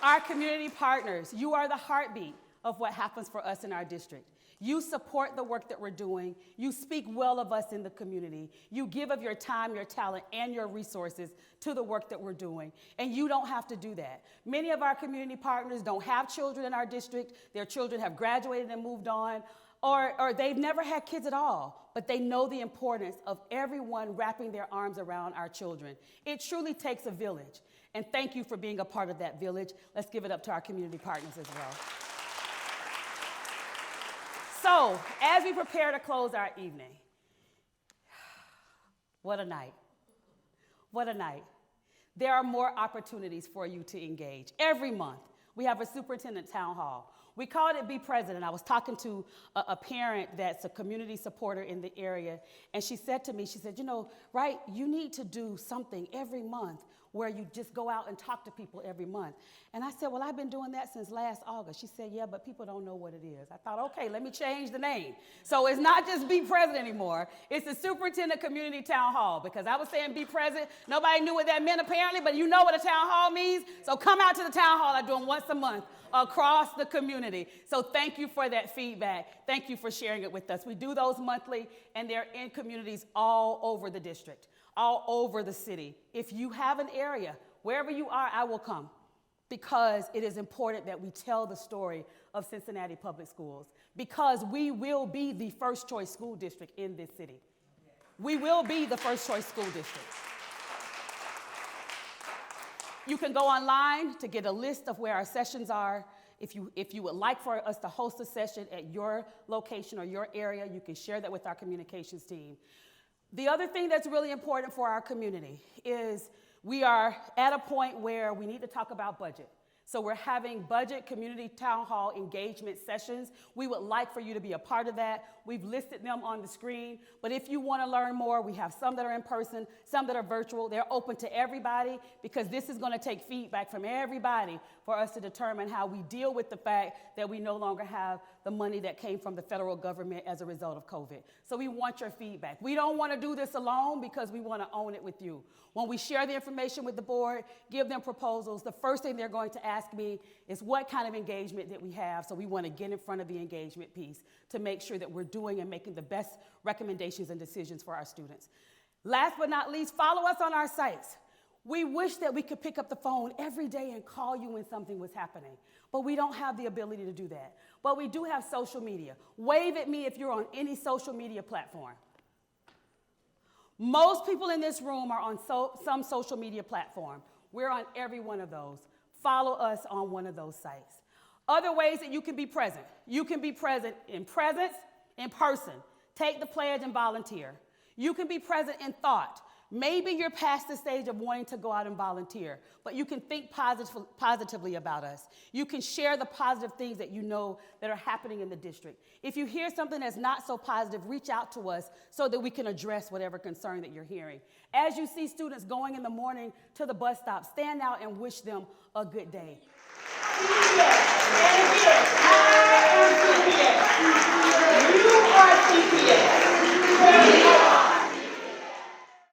Our community partners, you are the heartbeat of what happens for us in our district. You support the work that we're doing. You speak well of us in the community. You give of your time, your talent, and your resources to the work that we're doing. And you don't have to do that. Many of our community partners don't have children in our district. Their children have graduated and moved on. Or they've never had kids at all, but they know the importance of everyone wrapping their arms around our children. It truly takes a village, and thank you for being a part of that village. Let's give it up to our community partners as well. So, as we prepare to close our evening, what a night. What a night. There are more opportunities for you to engage. Every month, we have a superintendent town hall. We called it Be President. I was talking to a parent that's a community supporter in the area, and she said to me, she said, right, you need to do something every month where you just go out and talk to people every month. And I said, well, I've been doing that since last August. She said, yeah, but people don't know what it is. I thought, okay, let me change the name. So it's not just Be President anymore. It's the Superintendent Community Town Hall, because I was saying Be President. Nobody knew what that meant apparently, but you know what a town hall means. So come out to the town hall. I do them once a month across the community. So thank you for that feedback. Thank you for sharing it with us. We do those monthly, and they're in communities all over the district, all over the city. If you have an area, wherever you are, I will come. because it is important that we tell the story of Cincinnati Public Schools, because we will be the first choice school district in this city. We will be the first choice school district. You can go online to get a list of where our sessions are. If you would like for us to host a session at your location or your area, you can share that with our communications team. The other thing that's really important for our community is we are at a point where we need to talk about budget. So we're having budget community town hall engagement sessions. We would like for you to be a part of that. We've listed them on the screen, but if you want to learn more, we have some that are in person, some that are virtual. They're open to everybody because this is going to take feedback from everybody for us to determine how we deal with the fact that we no longer have the money that came from the federal government as a result of COVID. So we want your feedback. We don't want to do this alone because we want to own it with you. When we share the information with the board, give them proposals, the first thing they're going to ask me is what kind of engagement that we have. So we want to get in front of the engagement piece to make sure that we're doing and making the best recommendations and decisions for our students. Last but not least, follow us on our sites. We wish that we could pick up the phone every day and call you when something was happening, but we don't have the ability to do that. But we do have social media. Wave at me if you're on any social media platform. Most people in this room are on some social media platform. We're on every one of those. Follow us on one of those sites. Other ways that you can be present. You can be present in presence, in person. Take the pledge and volunteer. You can be present in thought. Maybe you're past the stage of wanting to go out and volunteer, but you can think positively about us. You can share the positive things that you know that are happening in the district. If you hear something that's not so positive, reach out to us so that we can address whatever concern that you're hearing. As you see students going in the morning to the bus stop, stand out and wish them a good day. You are CPS.